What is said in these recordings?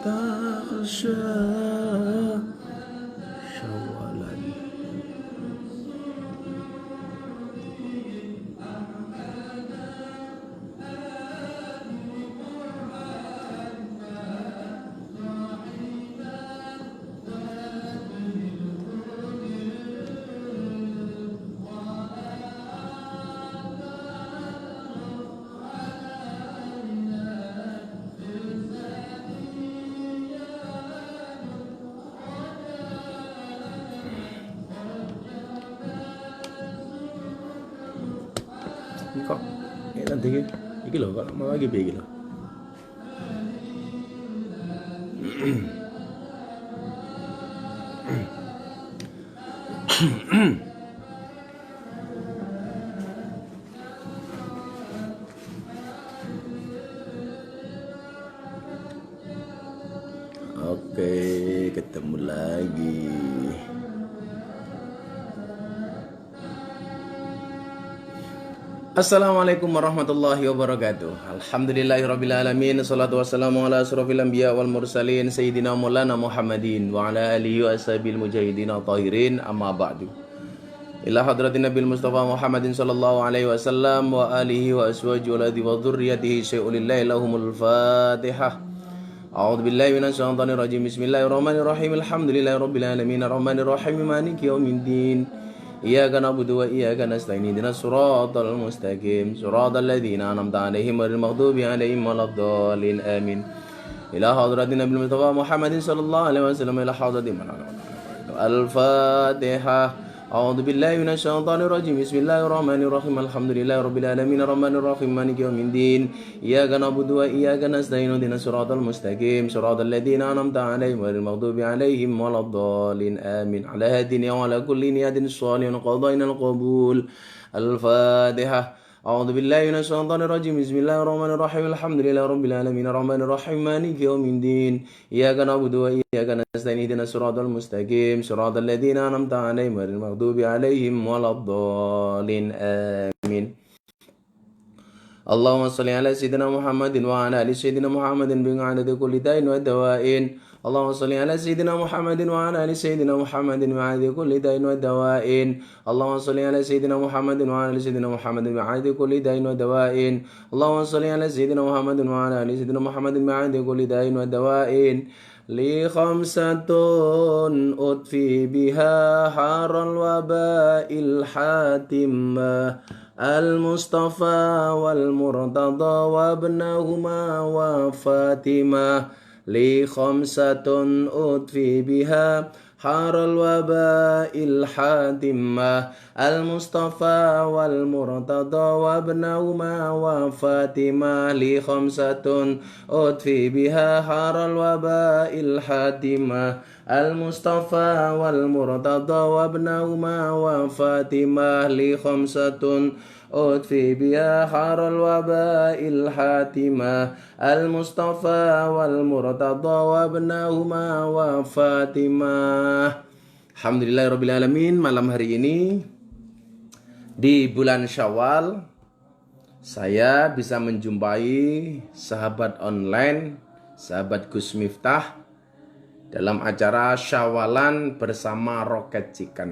takhsha syawalan. Ini kok nanti iki lho kok mau lagi piye iki lho. Oke, ketemu lagi. Assalamualaikum warahmatullahi wabarakatuh. Alhamdulillahirabbil alamin. Shalatu wassalamu ala asrofil anbiya wal mursalin sayyidina maulana Muhammadin wa ala alihi wa ashabil mujahidin tahirin, amma ba'du. Ila hadratin nabil mustafa Muhammadin sallallahu alaihi wasallam wa alihi wa aswaji wa dzurriyyatihi syai'ulillahi lahumul fatihah. A'udzu billahi minasy syaithanir rajim. Bismillahirrahmanirrahim. Alhamdulillahirabbil alamin arrahmanir rahim maliki yaumiddin. Iyyaka na'budu wa iyyaka nasta'in. Ihdinas siratal mustaqim. Siratal ladzina an'amta 'alaihim ghairil maghdubi 'alaihim waladdallin. Amin. Ila hadratin nabil mustafa Muhammadin sallallahu alaihi wasallam ila hadratin Al-Fatihah. A'udzu billahi minasy syaithanir rajim. Bismillahirrahmanirrahim. Alhamdulillahirabbil alamin arrahmanir rahim maliki yaumiddin. Iyyaka na'budu wa iyyaka nasta'in. Ihdinas siratal mustaqim. Siratal ladzina an'amta 'alaihim ghairil maghdubi 'alaihim waladdallin. Amin. Ala hadin wa ala kulli niyatin shalihin qadaina al-qabul. Al-Fatihah. A'udzu billahi minasy syaithanir rajim. Bismillahirrahmanirrahim. Alhamdulillahirabbil alamin arrahmanir rahim maliki yaumiddin. Iyyaka na'budu wa iyyaka nasta'in. Ihdinas siratal mustaqim. Siratal ladzina an'amta 'alaihim ghairil maghdubi 'alaihim waladdallin. Amin. Allahumma shalli ala sayyidina Muhammadin wa ala ali sayyidina Muhammadin bi 'adadi kulli da'in wa dawa'in. Allahumma shalli ala sayyidina Muhammadin wa ala ali sayyidina Muhammadin bi 'adadi kulli da'in wa dawa'in. Allahumma shalli ala sayyidina Muhammadin wa ala ali sayyidina Muhammadin bi 'adadi kulli da'in wa dawa'in. Allahumma shalli ala sayyidina Muhammadin wa ala ali sayyidina Muhammadin bi 'adadi kulli da'in wa dawa'in. Li khamsatun utfi biha haral waba'il hatimah. Al-Mustafa wal Murtada wa ibnahuma wa Fatimah. Li khamsatun utfi biha haral waba'il hatimah. Al-Mustafa wal Murtada wa ibnahuma wa Fatimah. Li khamsatun utfi biha haral waba'il hatimah. Al-Mustafa wal Murtada wa ibnahuma wa Fatimah. Li khamsatun utfi biha haral waba'il hatimah. Al-Mustafa wal Murtada wa ibnahuma wa Fatimah. Alhamdulillahirabbil alamin. Malam hari ini di bulan Syawal saya bisa menjumpai sahabat online, sahabat Gus Miftah dalam acara Syawalan bersama Rocket Chicken.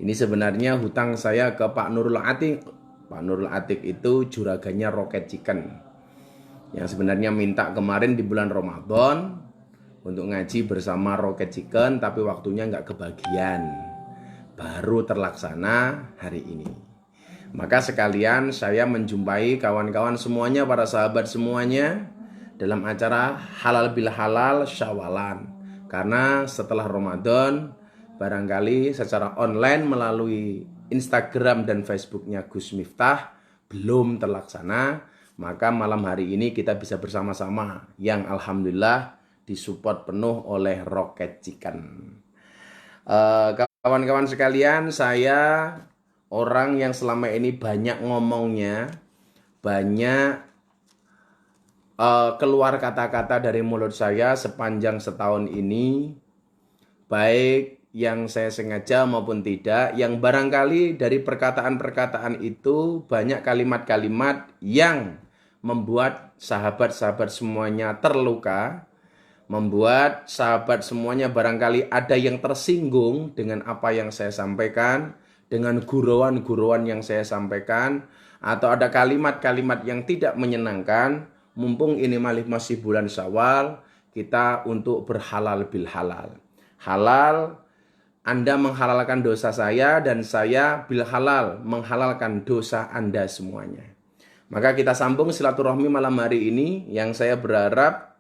Ini sebenarnya hutang saya ke Pak Nurul Atik. Pak Nurul Atik itu juraganya Rocket Chicken, yang sebenarnya minta kemarin di bulan Ramadan untuk ngaji bersama Rocket Chicken, tapi waktunya nggak kebagian. Baru terlaksana hari ini. Maka sekalian saya menjumpai kawan-kawan semuanya, para sahabat semuanya, dalam acara Halal bil Halal Syawalan. Karena setelah Ramadan, barangkali secara online melalui Instagram dan Facebooknya Gus Miftah belum terlaksana, maka malam hari ini kita bisa bersama-sama, yang alhamdulillah disupport penuh oleh Rocket Chicken. Kawan-kawan sekalian, saya orang yang selama ini banyak ngomongnya, banyak keluar kata-kata dari mulut saya sepanjang setahun ini, baik yang saya sengaja maupun tidak, yang barangkali dari perkataan-perkataan itu banyak kalimat-kalimat yang membuat sahabat-sahabat semuanya terluka, membuat sahabat semuanya barangkali ada yang tersinggung dengan apa yang saya sampaikan, dengan gurauan-gurauan yang saya sampaikan, atau ada kalimat-kalimat yang tidak menyenangkan. Mumpung ini masih bulan Syawal, kita untuk berhalal bil halal. Halal, Anda menghalalkan dosa saya dan saya bil halal menghalalkan dosa Anda semuanya. Maka kita sambung silaturahmi malam hari ini yang saya berharap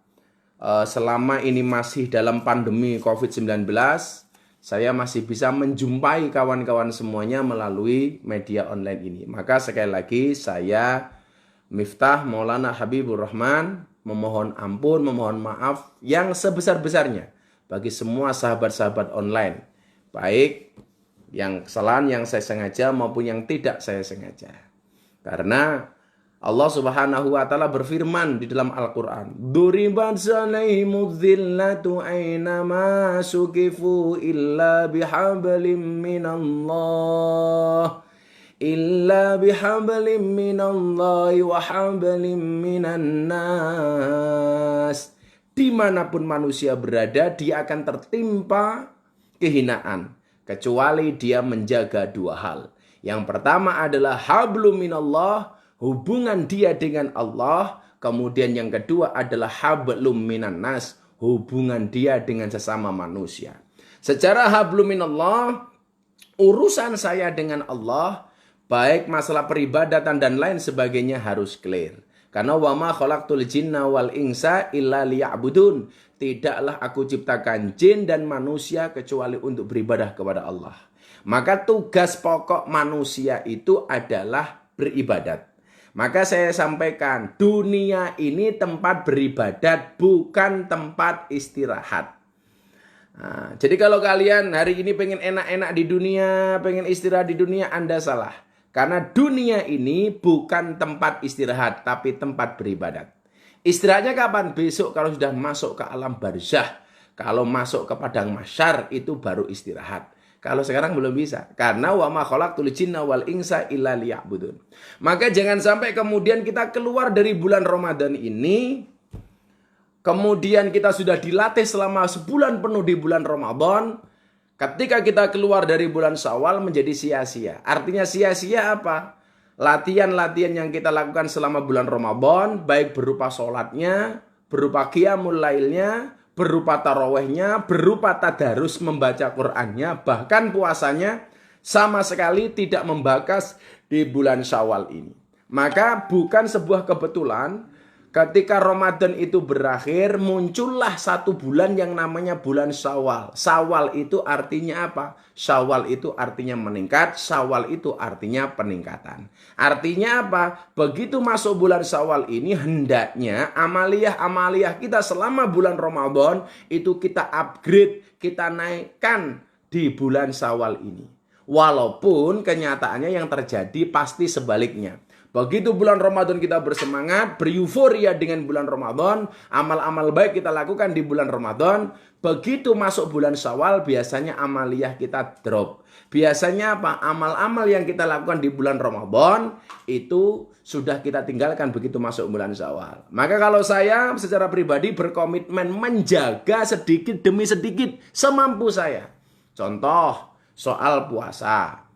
selama ini masih dalam pandemi COVID-19, saya masih bisa menjumpai kawan-kawan semuanya melalui media online ini. Maka sekali lagi saya Miftah Maulana Habibur Rahman memohon ampun, memohon maaf yang sebesar-besarnya bagi semua sahabat-sahabat online. Baik yang kesalahan yang saya sengaja maupun yang tidak saya sengaja. Karena Allah Subhanahu wa taala berfirman di dalam Al-Qur'an, "Duribat 'alaihimudz zillatu ainama suqifu illa bihablim minallah." Illa bihablim minallahi wa hablim minan nas. Dimanapun manusia berada, dia akan tertimpa kehinaan. Kecuali dia menjaga dua hal. Yang pertama adalah hablum minallah, hubungan dia dengan Allah. Kemudian yang kedua adalah hablum minan nas, hubungan dia dengan sesama manusia. Secara hablum minallah, urusan saya dengan Allah, baik masalah peribadatan dan lain sebagainya harus clear. Karena wa ma khalaqtul jinna wal insa illa liya'budun. Tidaklah aku ciptakan jin dan manusia kecuali untuk beribadah kepada Allah. Maka tugas pokok manusia itu adalah beribadat. Maka saya sampaikan, dunia ini tempat beribadat, bukan tempat istirahat. Nah, jadi kalau kalian hari ini pengen enak-enak di dunia, pengen istirahat di dunia, Anda salah. Karena dunia ini bukan tempat istirahat, tapi tempat beribadat. Istirahatnya kapan? Besok kalau sudah masuk ke alam barzah. Kalau masuk ke padang mahsyar itu baru istirahat. Kalau sekarang belum bisa. Karena wa ma khalaqtul jinna wal insa illa liya'budun. Maka jangan sampai kemudian kita keluar dari bulan Ramadan ini, kemudian kita sudah dilatih selama sebulan penuh di bulan Ramadan. Ketika kita keluar dari bulan Syawal menjadi sia-sia. Artinya sia-sia apa? Latihan-latihan yang kita lakukan selama bulan Ramadan, baik berupa sholatnya, berupa qiyamul lailnya, berupa tarawehnya, berupa tadarus membaca Qur'annya, bahkan puasanya sama sekali tidak membakas di bulan Syawal ini. Maka bukan sebuah kebetulan ketika Ramadan itu berakhir, muncullah satu bulan yang namanya bulan Syawal. Syawal itu artinya apa? Syawal itu artinya meningkat, Syawal itu artinya peningkatan. Artinya apa? Begitu masuk bulan Syawal ini, hendaknya amaliyah-amaliyah kita selama bulan Ramadan itu kita upgrade, kita naikkan di bulan Syawal ini. Walaupun kenyataannya yang terjadi pasti sebaliknya. Begitu bulan Ramadan kita bersemangat, beryuforia dengan bulan Ramadan, amal-amal baik kita lakukan di bulan Ramadan. Begitu masuk bulan Syawal, biasanya amaliyah kita drop. Biasanya apa? Amal-amal yang kita lakukan di bulan Ramadan, itu sudah kita tinggalkan begitu masuk bulan Syawal. Maka kalau saya secara pribadi berkomitmen menjaga sedikit demi sedikit semampu saya. Contoh, soal puasa.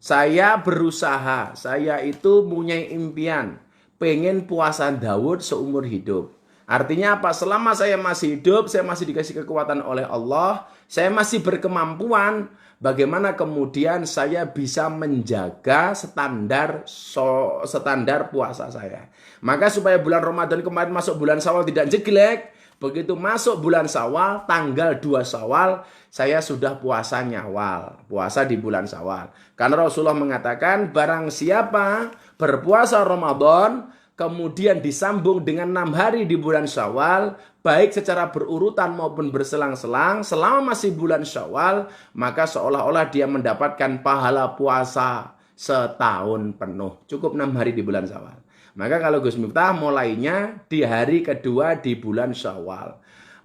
Saya berusaha, saya itu punya impian, pengen puasa Daud seumur hidup. Artinya apa? Selama saya masih hidup, saya masih dikasih kekuatan oleh Allah, saya masih berkemampuan, bagaimana kemudian saya bisa menjaga standar puasa saya. Maka supaya bulan Ramadan kemarin masuk bulan Syawal tidak jelek, begitu masuk bulan Syawal, tanggal 2 Syawal, saya sudah puasa nyawal, puasa di bulan Syawal. Karena Rasulullah mengatakan, barang siapa berpuasa Ramadan, kemudian disambung dengan 6 hari di bulan Syawal, baik secara berurutan maupun berselang-selang, selama masih bulan Syawal, maka seolah-olah dia mendapatkan pahala puasa setahun penuh. Cukup 6 hari di bulan Syawal. Maka kalau Gus Miftah mulainya di hari kedua di bulan Syawal.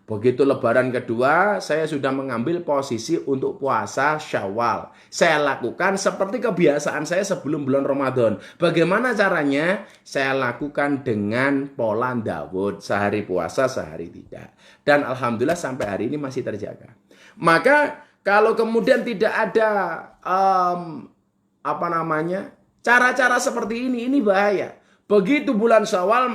Begitu lebaran kedua, saya sudah mengambil posisi untuk puasa Syawal. Saya lakukan seperti kebiasaan saya sebelum bulan Ramadan. Bagaimana caranya? Saya lakukan dengan pola Daud. Sehari puasa, sehari tidak. Dan alhamdulillah sampai hari ini masih terjaga. Maka kalau kemudian tidak ada cara-cara seperti ini bahaya. Begitu bulan Syawal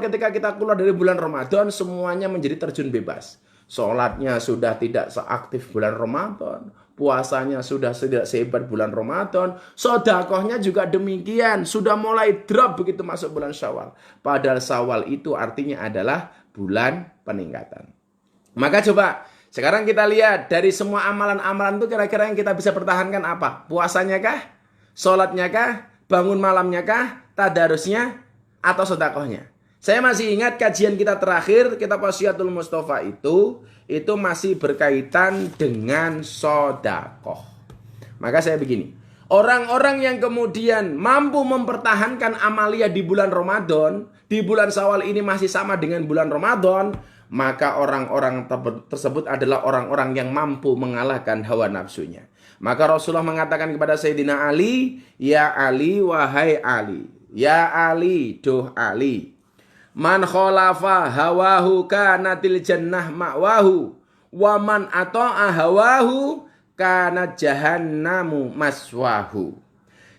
ketika kita keluar dari bulan Ramadan, semuanya menjadi terjun bebas. Sholatnya sudah tidak seaktif bulan Ramadan, puasanya sudah tidak sehebat bulan Ramadan, sedekahnya juga demikian, sudah mulai drop begitu masuk bulan Syawal. Padahal Syawal itu artinya adalah bulan peningkatan. Maka coba sekarang kita lihat dari semua amalan-amalan itu kira-kira yang kita bisa pertahankan apa? Puasanya kah? Sholatnya kah? Bangun malamnya kah? Tadarusnya? Atau sedekahnya? Saya masih ingat kajian kita terakhir, kitab Wasiatul Mustafa itu masih berkaitan dengan sedekah. Maka saya begini, orang-orang yang kemudian mampu mempertahankan amalia di bulan Ramadan, di bulan Syawal ini masih sama dengan bulan Ramadan, maka orang-orang tersebut adalah orang-orang yang mampu mengalahkan hawa nafsunya. Maka Rasulullah mengatakan kepada Sayyidina Ali, "Ya Ali, wahai Ali, ya Ali, duh Ali, man khalafa hawahu kanatil jannah ma'wahu, wa man ata'a hawahu kana jahannamu maswahu."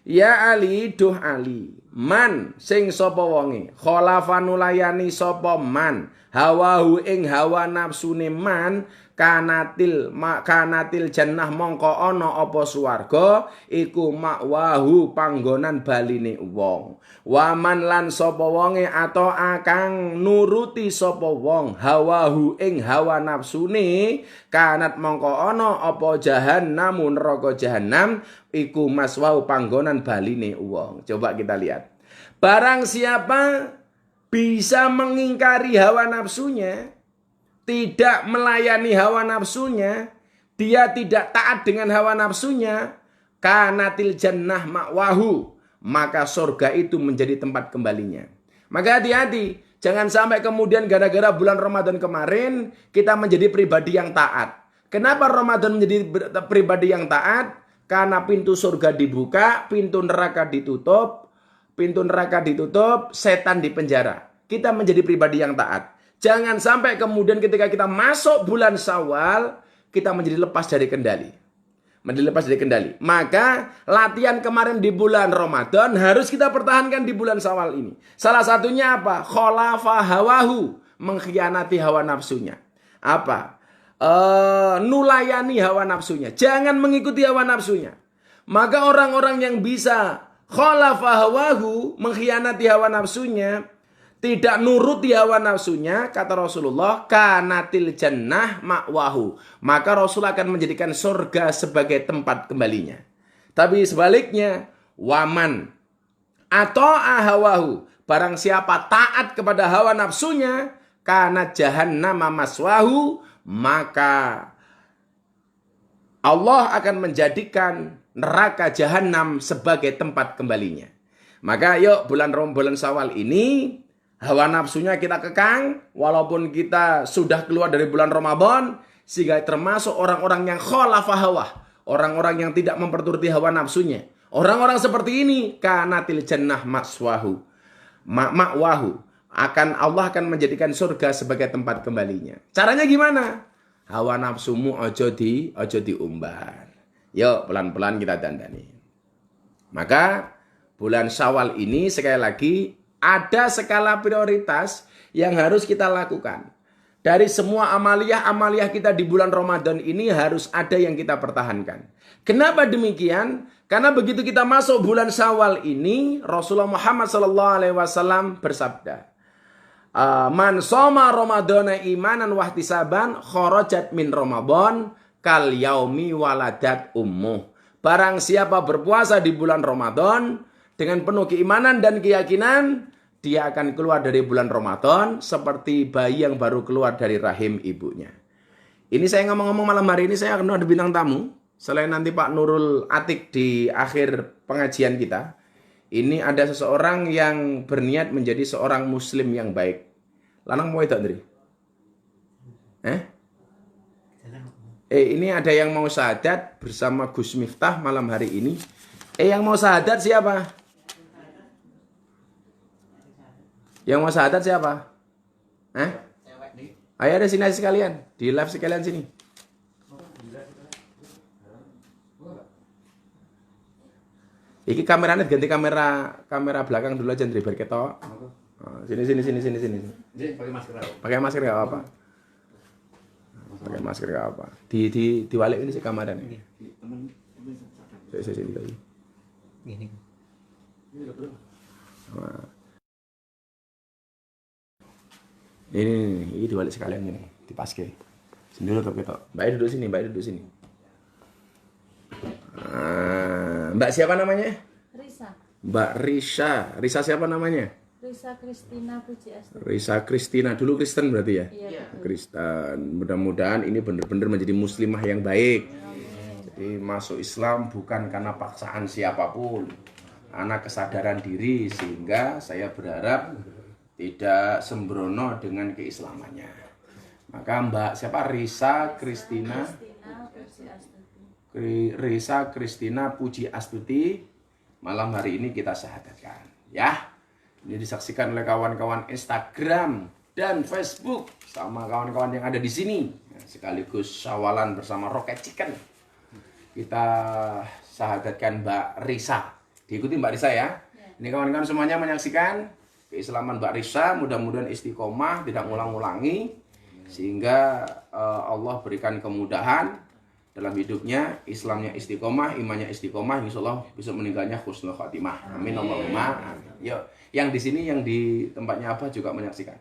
Ya Ali, duh Ali, man sing sapa wonge khalafa nulayani sapa man hawahu ing hawa nafsune man kanatil jannah mongko ana apa swarga iku makwahu panggonan baline wong. Waman lan sapa wonge ato akang nuruti sapa wong hawahu ing hawa nafsune kanat mongko ana apa jahannamu neraka jahanam iku maswahu panggonan baline wong. Coba kita lihat. Barang siapa bisa mengingkari hawa nafsunya, tidak melayani hawa nafsunya, dia tidak taat dengan hawa nafsunya, kanatil jannah ma'wahu, maka surga itu menjadi tempat kembalinya. Maka hati-hati, jangan sampai kemudian gara-gara bulan Ramadan kemarin kita menjadi pribadi yang taat. Kenapa Ramadan menjadi pribadi yang taat? Karena pintu surga dibuka, pintu neraka ditutup, setan dipenjara. Kita menjadi pribadi yang taat. Jangan sampai kemudian ketika kita masuk bulan Syawal, kita menjadi lepas dari kendali. Maka latihan kemarin di bulan Ramadan harus kita pertahankan di bulan Syawal ini. Salah satunya apa? Khalafa hawahu, mengkhianati hawa nafsunya. Apa? Nulayani hawa nafsunya. Jangan mengikuti hawa nafsunya. Maka orang-orang yang bisa khalafa hawahu, mengkhianati hawa nafsunya, tidak nuruti hawa nafsunya, kata Rasulullah, kanatil jannah ma'wahu, maka Rasul akan menjadikan surga sebagai tempat kembalinya. Tapi sebaliknya, waman atau ahawahu, barang siapa taat kepada hawa nafsunya, kana jahannama maswahu, maka Allah akan menjadikan neraka jahanam sebagai tempat kembalinya. Maka yuk bulan Syawal ini hawa nafsunya kita kekang, walaupun kita sudah keluar dari bulan Ramadan, sehingga termasuk orang-orang yang khalafa hawa, orang-orang yang tidak memperturuti hawa nafsunya. Orang-orang seperti ini, kanatil jannah ma'wahu, Allah akan menjadikan surga sebagai tempat kembalinya. Caranya gimana? Hawa nafsumu ojo diumbar. Yuk pelan-pelan kita dandani. Maka bulan Syawal ini sekali lagi ada skala prioritas yang harus kita lakukan. Dari semua amaliyah kita di bulan Ramadan ini harus ada yang kita pertahankan. Kenapa demikian? Karena begitu kita masuk bulan Syawal ini, Rasulullah Muhammad SAW bersabda, man soma Ramadana imanan wahtisaban kharajat min Ramadan kal yaumi waladat ummuh. Barang siapa berpuasa di bulan Ramadan dengan penuh keimanan dan keyakinan, dia akan keluar dari bulan Ramadan seperti bayi yang baru keluar dari rahim ibunya. Ini saya ngomong-ngomong malam hari ini saya akan ada bintang tamu. Selain nanti Pak Nurul Atik di akhir pengajian kita. Ini ada seseorang yang berniat menjadi seorang muslim yang baik. Lanang mau itu, Andri? Ini ada yang mau syahadat bersama Gus Miftah malam hari ini. Yang mau syahadat siapa? Yang mau syahadat siapa? Ayo ada sini sekalian, di live sekalian sini. Iki kameranya ganti kamera belakang dulu aja Ndri biar ketok. Sini. Pakai masker enggak apa-apa. Pakai masker enggak apa. Diwalik ini sih kameranya. Sini lagi. Gini. Ini diwalik sekalian ini, dipaske. Sini dulu ketok. Mbak duduk sini. Mbak siapa namanya? Risa. Mbak Risa. Risa siapa namanya? Risa Kristina Puji Astuti. Risa Kristina. Dulu Kristen berarti ya? Iya. Kristen. Mudah-mudahan ini benar-benar menjadi muslimah yang baik. Jadi masuk Islam bukan karena paksaan siapapun. Anak kesadaran diri sehingga saya berharap tidak sembrono dengan keislamannya. Maka Mbak siapa? Risa Kristina Puji Astuti. Risa Kristina Puji Astuti malam hari ini kita syahadatkan ya. Ini disaksikan oleh kawan-kawan Instagram dan Facebook sama kawan-kawan yang ada di sini. Sekaligus syawalan bersama Rocket Chicken. Kita syahadatkan Mbak Risa. Diikuti Mbak Risa ya. Ini kawan-kawan semuanya menyaksikan keislaman Mbak Risa, mudah-mudahan istiqomah, tidak ngulang-ngulangi sehingga Allah berikan kemudahan dalam hidupnya, Islamnya istiqomah, imannya istiqomah, insyaallah besok meninggalnya husnul khotimah. Amin Allahumma. Yuk, yang di sini yang di tempatnya apa juga menyaksikan.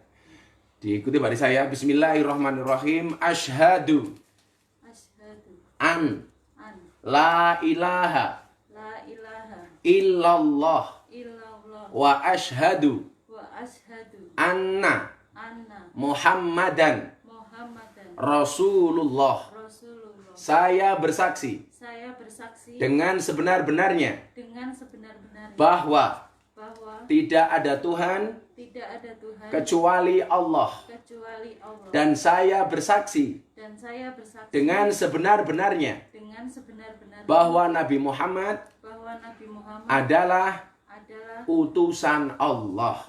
Diikuti dari saya. Bismillahirrahmanirrahim. Asyhadu an la ilaha illallah wa asyhadu anna Muhammadan Rasulullah. Saya bersaksi dengan sebenar-benarnya bahwa tidak ada Tuhan kecuali Allah. Dan saya bersaksi dengan sebenar-benarnya bahwa Nabi Muhammad adalah utusan Allah.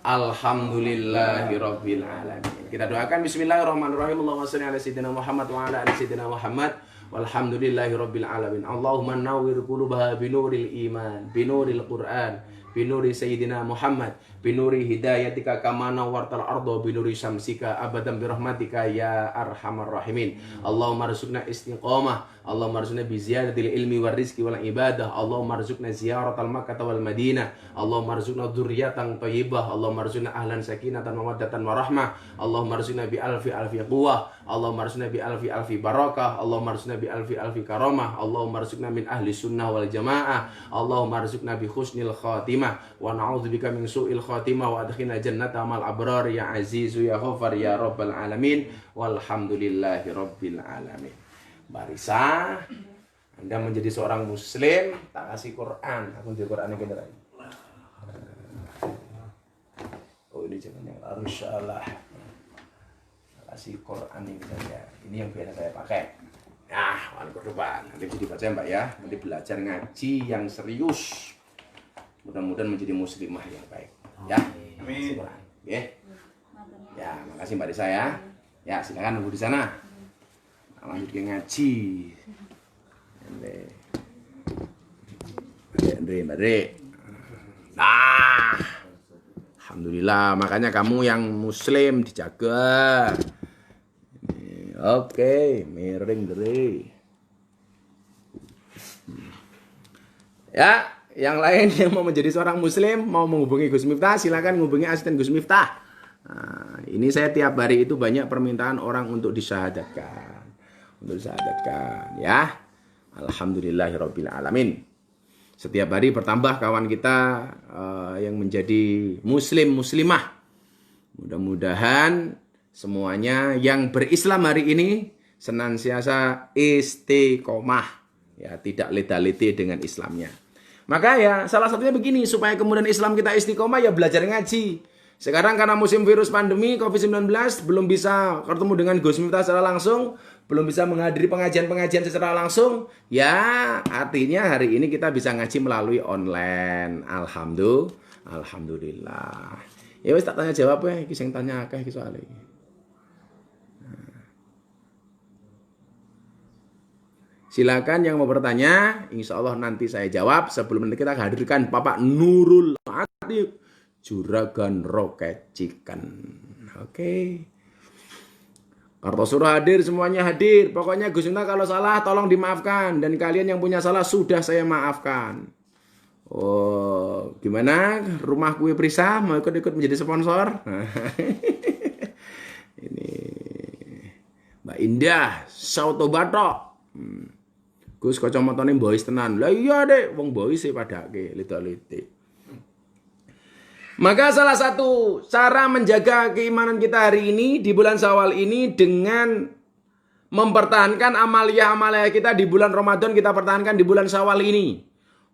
Alhamdulillahirabbil alamin. Kita doakan bismillahirrahmanirrahim. Allahumma shalli ala sayyidina Muhammad wa ala ali sayyidina Muhammad. Walhamdulillahirabbil alamin. Allahumma nawwir qulubaha binuril iman, binuril Qur'an, binuri sayyidina Muhammad, binuri hidayatika kama nawwartal arda binuri syamsika abadan birahmatika ya arhamar rahimin. Allahumma arzuqna istiqamah, Allahumma arzuqna bi ziyadatil ilmi war rizqi wal ibadah, Allahumma arzuqna ziyaratal Makkah wal Madinah, Allahumma arzuqna dzurriyyatan thayyibah, Allahumma arzuqna ahlan sakinatan mawaddatan warahmah, Allahumma arzuqna bi alfi quwwah, Allahumma arzuqna bi alfi barakah, Allahumma arzuqna bi alfi karamah, Allahumma arzuqna min ahli sunnah wal jamaah, Allahumma arzuqna bi husnil khatimah wa na'udzubika min su'il khatimah wa adkhilna jannata mal abrar ya azizu ya ghafar ya rabbal alamin walhamdulillahi rabbil alamin. Mbak Risa, Anda menjadi seorang muslim, tak kasih Quran. Aku di Quran ini lagi. Oh ini jangan yang arusyalah. Kasih Quran ini saja. Ini yang biasa saya pakai. Nah, wal kurban. Nanti bisa dibaca Mbak ya. Nanti belajar ngaji yang serius. Mudah-mudahan menjadi muslimah yang baik. Ya. Amin. Ya, makasih Mbak Risa ya. Ya, silakan nunggu di sana. Lanjut ke ngaji. Mbak Dre. Nah. Alhamdulillah, makanya kamu yang muslim dijaga. Oke, miring Dre. Ya, yang lain yang mau menjadi seorang muslim, mau menghubungi Gus Miftah, silakan menghubungi asisten Gus Miftah. Nah, ini saya tiap hari itu banyak permintaan orang untuk disyahadatkan. Ya. Alhamdulillahirabbil alamin. Setiap hari bertambah kawan kita yang menjadi muslim muslimah. Mudah-mudahan semuanya yang berislam hari ini senantiasa istiqomah, ya, tidak leda-lede dengan Islamnya. Maka ya salah satunya begini, supaya kemudian Islam kita istiqomah ya belajar ngaji. Sekarang karena musim virus pandemi COVID-19 belum bisa ketemu dengan Gus Miftah secara langsung, belum bisa menghadiri pengajian-pengajian secara langsung, ya artinya hari ini kita bisa ngaji melalui online. Alhamdulillah. Ya wis tak tanya jawab ya, iki sing tanya akeh iki soalé. Silakan yang mau bertanya, insya Allah nanti saya jawab. Sebelum nanti kita hadirkan Bapak Nurul Atif, Juragan Roket Chicken. Oke. Kartosuro hadir, semuanya hadir. Pokoknya Gus Miftah kalau salah tolong dimaafkan. Dan kalian yang punya salah sudah saya maafkan. Oh, gimana? Rumah Kue Prisa mau ikut-ikut menjadi sponsor? Ini Mbak Indah, Sauto Batok. Gus kacamatane boys tenan. Lah iya Dek, wong boys e padake lidak-lidik. Maka salah satu cara menjaga keimanan kita hari ini di bulan Syawal ini dengan mempertahankan amalia-amalia kita di bulan Ramadan, kita pertahankan di bulan Syawal ini.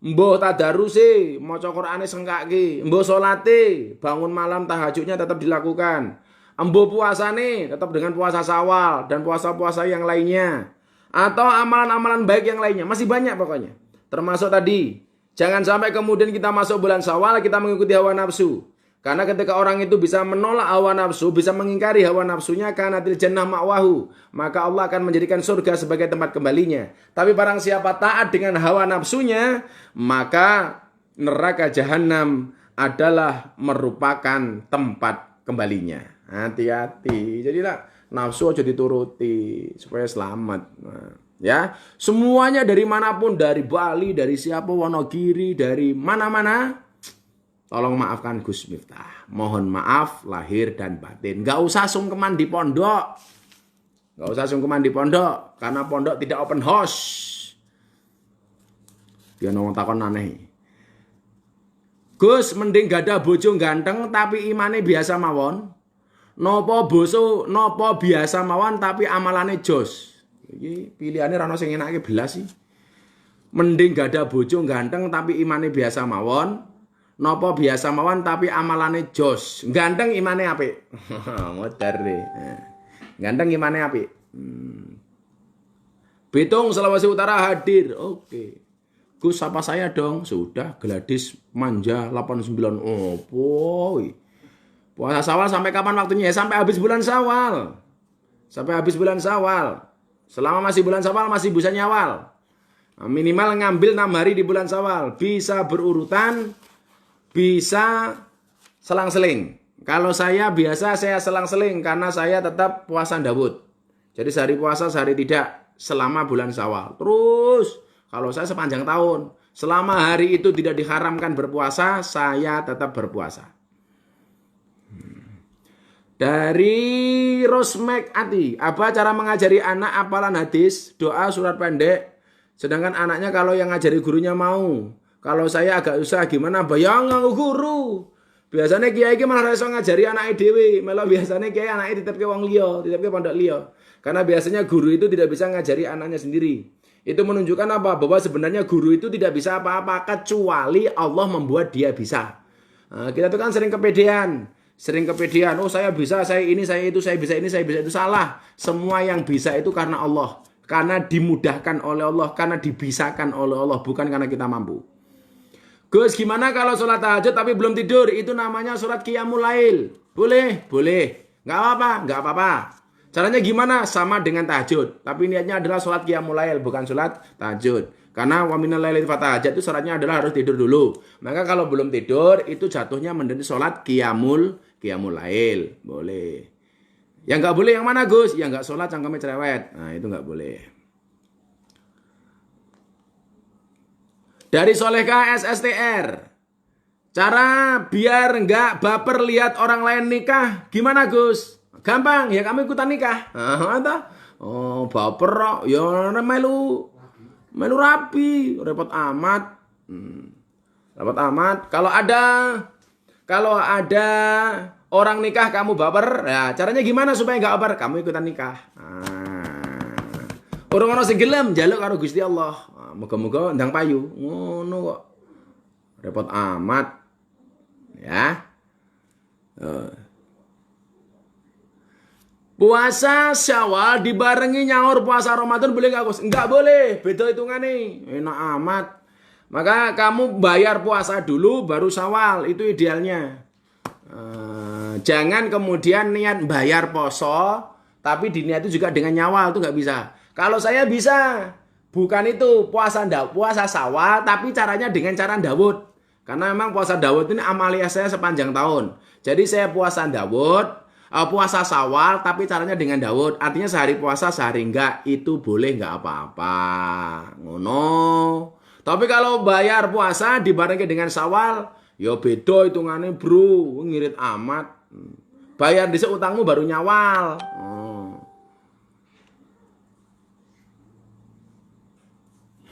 Mbah tadaruse, maca Qur'ane sengkake, mbah salate, bangun malam tahajudnya tetap dilakukan. Mbah puasane tetap dengan puasa Syawal dan puasa-puasa yang lainnya. Atau amalan-amalan baik yang lainnya. Masih banyak pokoknya. Termasuk tadi, jangan sampai kemudian kita masuk bulan Syawal, kita mengikuti hawa nafsu. Karena ketika orang itu bisa menolak hawa nafsu, bisa mengingkari hawa nafsunya, kanatil jannah ma'wahu, maka Allah akan menjadikan surga sebagai tempat kembalinya. Tapi barang siapa taat dengan hawa nafsunya, maka neraka jahanam adalah merupakan tempat kembalinya. Hati-hati. Jadilah nafsu aja dituruti supaya selamat. Nah, ya, semuanya dari manapun, dari Bali, dari siapa, Wonogiri, dari mana-mana, tolong maafkan Gus Miftah. Mohon maaf lahir dan batin. Gak usah sungkeman di pondok. Gak usah sungkeman di pondok karena pondok tidak open house. Dia ngomong takon aneh. Gus mending gak ada bojo ganteng tapi imane biasa mawon. Nopo boso, nopo biasa mawon tapi amalane jos. Iki pilihane ra ono sing enake belas sih. Mending gak ada bojo ganteng tapi imane biasa mawon. Nopo biasa mawon tapi amalane jos. Ganteng imane apik. Modar deh. Ganteng imane apik. Bitung Sulawesi Utara hadir. Oke. Gus sapa saya dong. Sudah Gladys Manja 89. Opo. Puasa Syawal sampai kapan waktunya? Ya, sampai habis bulan Syawal. Sampai habis bulan Syawal. Selama masih bulan Syawal masih bisa nyawal. Nah, minimal ngambil 6 hari di bulan Syawal. Bisa berurutan, bisa selang-seling. Kalau saya biasa saya selang-seling karena saya tetap puasa Dawud. Jadi sehari puasa, sehari tidak selama bulan Syawal. Terus kalau saya sepanjang tahun, selama hari itu tidak diharamkan berpuasa, saya tetap berpuasa. Dari Rosmek Ati, apa cara mengajari anak hafalan hadis, doa, surat pendek, sedangkan anaknya kalau yang ngajari gurunya mau. Kalau saya agak usah gimana, bayang nganggo guru. Biasanya kiai iki malah iso ngajari anake dhewe, malah biasanya kiai anake dititipke wong liya, dititipke pondok liya. Karena biasanya guru itu tidak bisa ngajari anaknya sendiri. Itu menunjukkan apa? Bahwa sebenarnya guru itu tidak bisa apa-apa kecuali Allah membuat dia bisa. Nah, kita tuh kan sering kepedean. Oh saya bisa, saya ini, saya itu, saya bisa ini, saya bisa itu. Salah. Semua yang bisa itu karena Allah. Karena dimudahkan oleh Allah. Karena dibisakan oleh Allah. Bukan karena kita mampu. Gus, gimana kalau sholat tahajud tapi belum tidur? Itu namanya sholat qiyamul lail. Boleh? Boleh. Nggak apa-apa? Nggak apa-apa. Caranya gimana? Sama dengan tahajud. Tapi niatnya adalah sholat qiyamul lail. Bukan sholat tahajud. Karena wa minal laili fatahajat itu syaratnya adalah harus tidur dulu. Maka kalau belum tidur itu jatuhnya menjadi sholat qiyamul lail. Boleh. Yang nggak boleh yang mana Gus? Yang nggak sholat cangkemnya cerewet. Nah itu nggak boleh. Dari Solehka SSTR. Cara biar nggak baper lihat orang lain nikah. Gimana Gus? Gampang. Ya kamu ikutan nikah. Oh baper. Ya melu rapi. Repot amat. Repot amat. Kalau ada orang nikah kamu baper, ya caranya gimana supaya nggak baper? Kamu ikutan nikah. Orang-orang sing gelem njaluk karo Gusti Allah. Moga-moga ndang payu. Ngono kok. Repot amat. Ya. Puasa Syawal dibarengi nyaur puasa Ramadan boleh nggak Gus? Nggak boleh, beda hitungannya. Enak amat. Maka kamu bayar puasa dulu baru Syawal, itu idealnya. Jangan kemudian niat bayar poso, tapi diniat itu juga dengan nyawal, itu nggak bisa. Kalau saya bisa, bukan itu puasa Syawal, tapi caranya dengan cara Dawud. Karena memang puasa Dawud ini amalia saya sepanjang tahun. Jadi saya puasa Dawud. Puasa Syawal tapi caranya dengan Dawud. Artinya sehari puasa sehari enggak, itu boleh enggak apa-apa. Ngono. Tapi kalau bayar puasa dibarengi dengan Syawal, ya beda hitungannya bro. Ngirit amat. Bayar dhisik utangmu baru nyawal.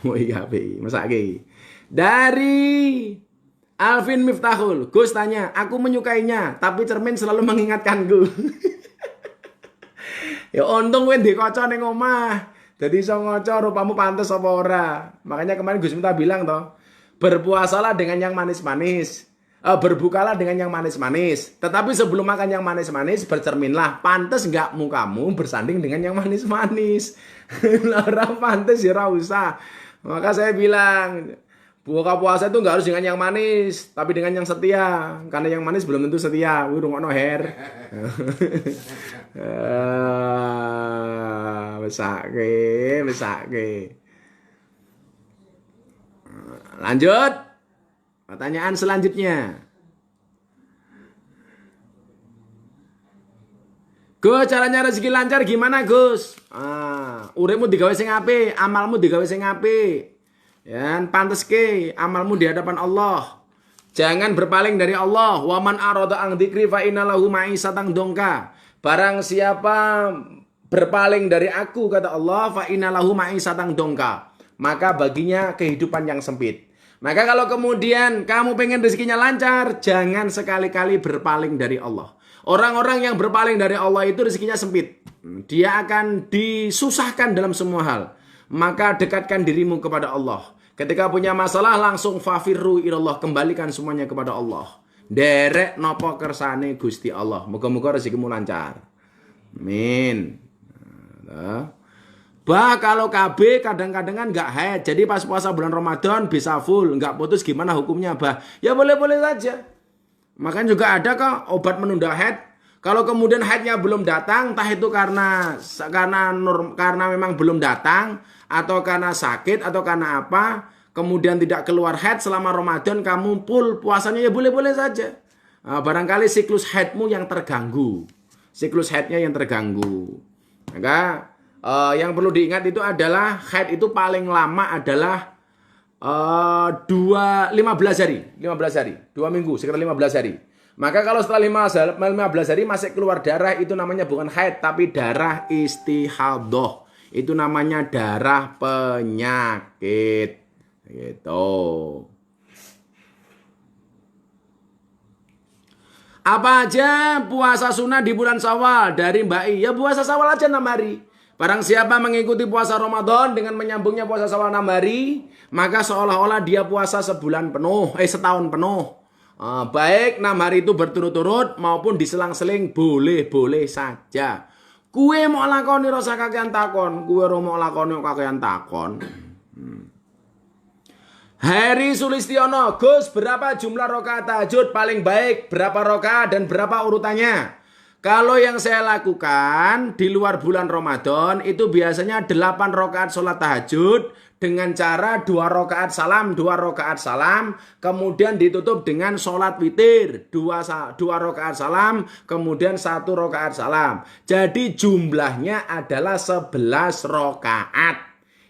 Oh iya, masake. Dari Alvin Miftahul, Gus tanya, aku menyukainya, tapi cermin selalu mengingatkanku. Ya untung kowe ndek kaca ning omah. Dadi iso ngaca rupamu pantes apa ora. Makanya kemarin Gus Miftah bilang toh, berpuasalah dengan yang manis-manis. Berbukalah dengan yang manis-manis. Tetapi sebelum makan yang manis-manis, bercerminlah, pantes enggak mukamu bersanding dengan yang manis-manis. Ora pantes ya ora usah. Maka saya bilang, buka puasa itu nggak harus dengan yang manis, tapi dengan yang setia. Karena yang manis belum tentu setia. Wih, rungokno her. Besake. Lanjut. Pertanyaan selanjutnya. Gus, caranya rezeki lancar gimana, Gus? Uripmu digawe sing apik, amalmu digawe sing apik. Ya, panteske amalmu di hadapan Allah. Jangan berpaling dari Allah. Wa man arada an dzikri fa innalahu ma'isatan dongka. Barang siapa berpaling dari aku, kata Allah, fa innalahu ma'isatan dongka, maka baginya kehidupan yang sempit. Maka kalau kemudian kamu pengen rezekinya lancar, jangan sekali-kali berpaling dari Allah. Orang-orang yang berpaling dari Allah itu rezekinya sempit. Dia akan disusahkan dalam semua hal. Maka dekatkan dirimu kepada Allah. Ketika punya masalah langsung fafirru ilallah, kembalikan semuanya kepada Allah. Derek nopo kersane Gusti Allah. Moga-moga rezekimu lancar. Amin. Bah kalau KB kadang-kadang nggak haid. Jadi pas puasa bulan Ramadan bisa full, nggak putus, gimana hukumnya bah? Ya boleh-boleh saja. Makanya juga ada kok obat menunda haid. Kalau kemudian haidnya belum datang, entah itu karena memang belum datang, atau karena sakit, atau karena apa, kemudian tidak keluar haid selama Ramadan, kamu full puasanya, ya boleh-boleh saja. Barangkali siklus haidmu yang terganggu. Siklus haidnya yang terganggu. Maka yang perlu diingat itu adalah haid itu paling lama adalah 15 hari, 2 minggu, sekitar 15 hari. Maka kalau setelah 15 hari masih keluar darah, itu namanya bukan haid, tapi darah istihadhah. Itu namanya darah penyakit. Gitu. Apa aja puasa sunnah di bulan Syawal dari Mbak I? Ya puasa Syawal aja 6 hari. Barang siapa mengikuti puasa Ramadan dengan menyambungnya puasa Syawal 6 hari, maka seolah-olah dia puasa setahun penuh. Baik 6 hari itu berturut-turut maupun diselang-seling, boleh-boleh saja. Kue mau lakoni rasa kakean takon, kue mau lakoni kakean takon. Heri Sulistiono, Gus, berapa jumlah rakaat tahajud paling baik? Berapa rakaat dan berapa urutannya? Kalau yang saya lakukan di luar bulan Ramadan itu biasanya 8 rakaat sholat tahajud dengan cara 2 rakaat salam, kemudian ditutup dengan sholat witir, 2 rakaat salam, kemudian 1 rakaat salam. Jadi jumlahnya adalah 11 rakaat.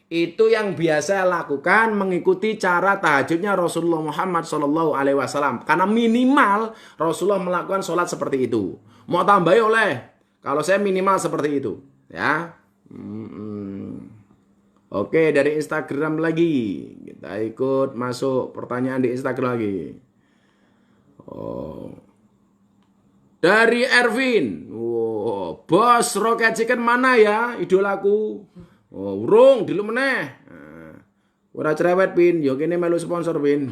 Itu yang biasa lakukan mengikuti cara tahajudnya Rasulullah Muhammad SAW. Karena minimal Rasulullah melakukan sholat seperti itu. Mau tambahin oleh, kalau saya minimal seperti itu, ya. Oke, dari Instagram lagi. Kita ikut masuk pertanyaan di Instagram lagi. Dari Ervin. Bos, Rocket Chicken mana ya idolaku? Urung, dulu meneh. Ora cerewet, Pin. Yo kene melu sponsor, Pin.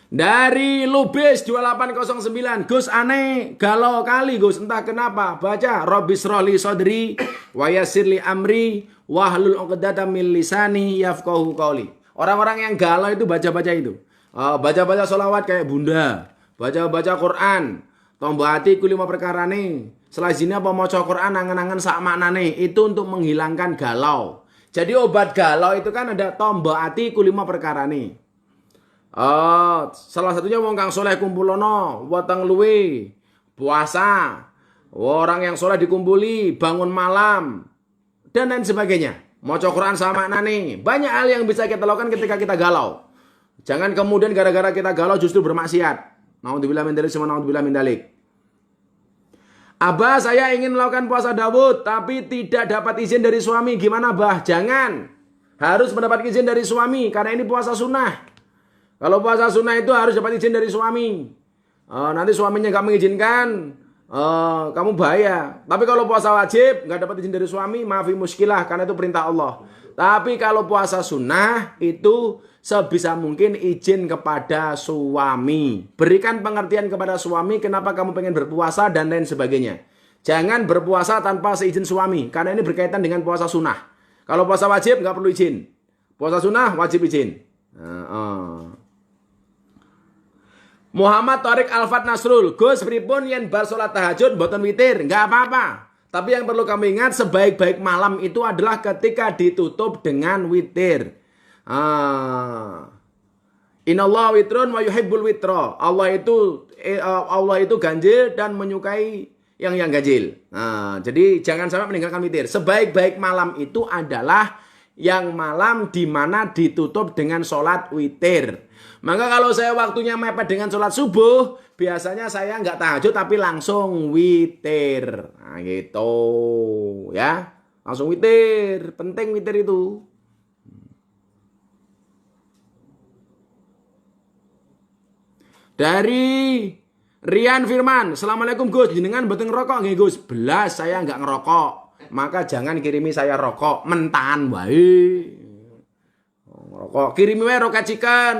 Dari Lubis 2809, Gus aneh galau kali Gus, entah kenapa. Baca Rabbis roli sodri wa yassirli amri wahlul 'uqdatam min lisani yafqahu qawli. Orang-orang yang galau itu baca-baca itu. Baca-baca sholawat kayak bunda, baca-baca Quran, tombo hati ku 5 perkara nih. Selajine apa maca Quran angen-angen sak maknane, itu untuk menghilangkan galau. Jadi obat galau itu kan ada tombo hati ku 5 perkara nih. Salah satunya wong kang soleh kumpulono, weteng luwe, puasa, orang yang soleh dikumpuli, bangun malam, dan lain sebagainya. Maca Quran sama maknane. Banyak hal yang bisa kita lakukan ketika kita galau. Jangan kemudian gara-gara kita galau justru bermaksiat. Naudzubillah min dzalik, naudzubillah min dzalik. Abah, saya ingin melakukan puasa Daud, tapi tidak dapat izin dari suami. Gimana, Bah? Jangan. Harus mendapat izin dari suami, karena ini puasa sunnah. Kalau puasa sunnah itu harus dapat izin dari suami. Nanti suaminya gak mengizinkan, kamu bahaya. Tapi kalau puasa wajib gak dapat izin dari suami, maafi muskilah, karena itu perintah Allah. Tapi kalau puasa sunnah itu sebisa mungkin izin kepada suami. Berikan pengertian kepada suami kenapa kamu pengen berpuasa dan lain sebagainya. Jangan berpuasa tanpa seizin suami, karena ini berkaitan dengan puasa sunnah. Kalau puasa wajib gak perlu izin. Puasa sunnah wajib izin. Muhammad Tariq Alfat Nasrul, Gus pripun yen bar salat tahajud mboten witir, enggak apa-apa. Tapi yang perlu kamu ingat, sebaik-baik malam itu adalah ketika ditutup dengan witir. Innallaha witrun wa yuhibbul witra. Allah itu ganjil dan menyukai yang ganjil. Jadi jangan sampai meninggalkan witir. Sebaik-baik malam itu adalah yang malam di mana ditutup dengan sholat witir. Maka kalau saya waktunya mepet dengan sholat subuh, biasanya saya nggak tahajud tapi langsung witir. Nah gitu ya. Langsung witir. Penting witir itu. Dari Rian Firman, Assalamualaikum Gus, jenengan mboten ngerokok nggih Gus? Belas saya nggak ngerokok. Maka jangan kirimi saya rokok mentahan wae. Ngerokok kirimi wae roket chicken.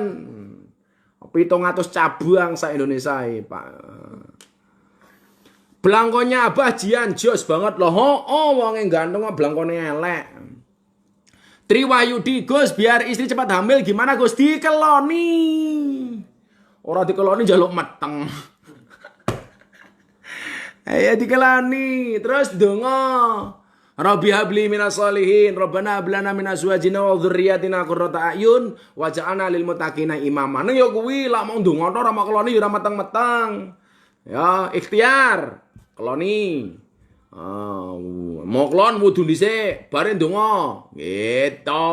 700 cabang sa Indonesia Pak. Blangkonya Abah jian jos banget loh. Wonge ganteng kok blangkone elek. Triwayudi, Gus biar istri cepat hamil gimana Gus? Dikeloni. Ora dikeloni njaluk meteng. Ayo dikeloni, terus donga. Rabbi habli minas solihin, Rabbana hablana minas azwajina wa dzurriyyatina qurrata a'yun waj'alna lil muttaqina imama. Nang ya kuwi lak mau ndonga ora mau keloni ora meteng-meteng. Ya, ikhtiar. Keloni. Mau kelon wudu dhisik, bare ndonga. Gitu.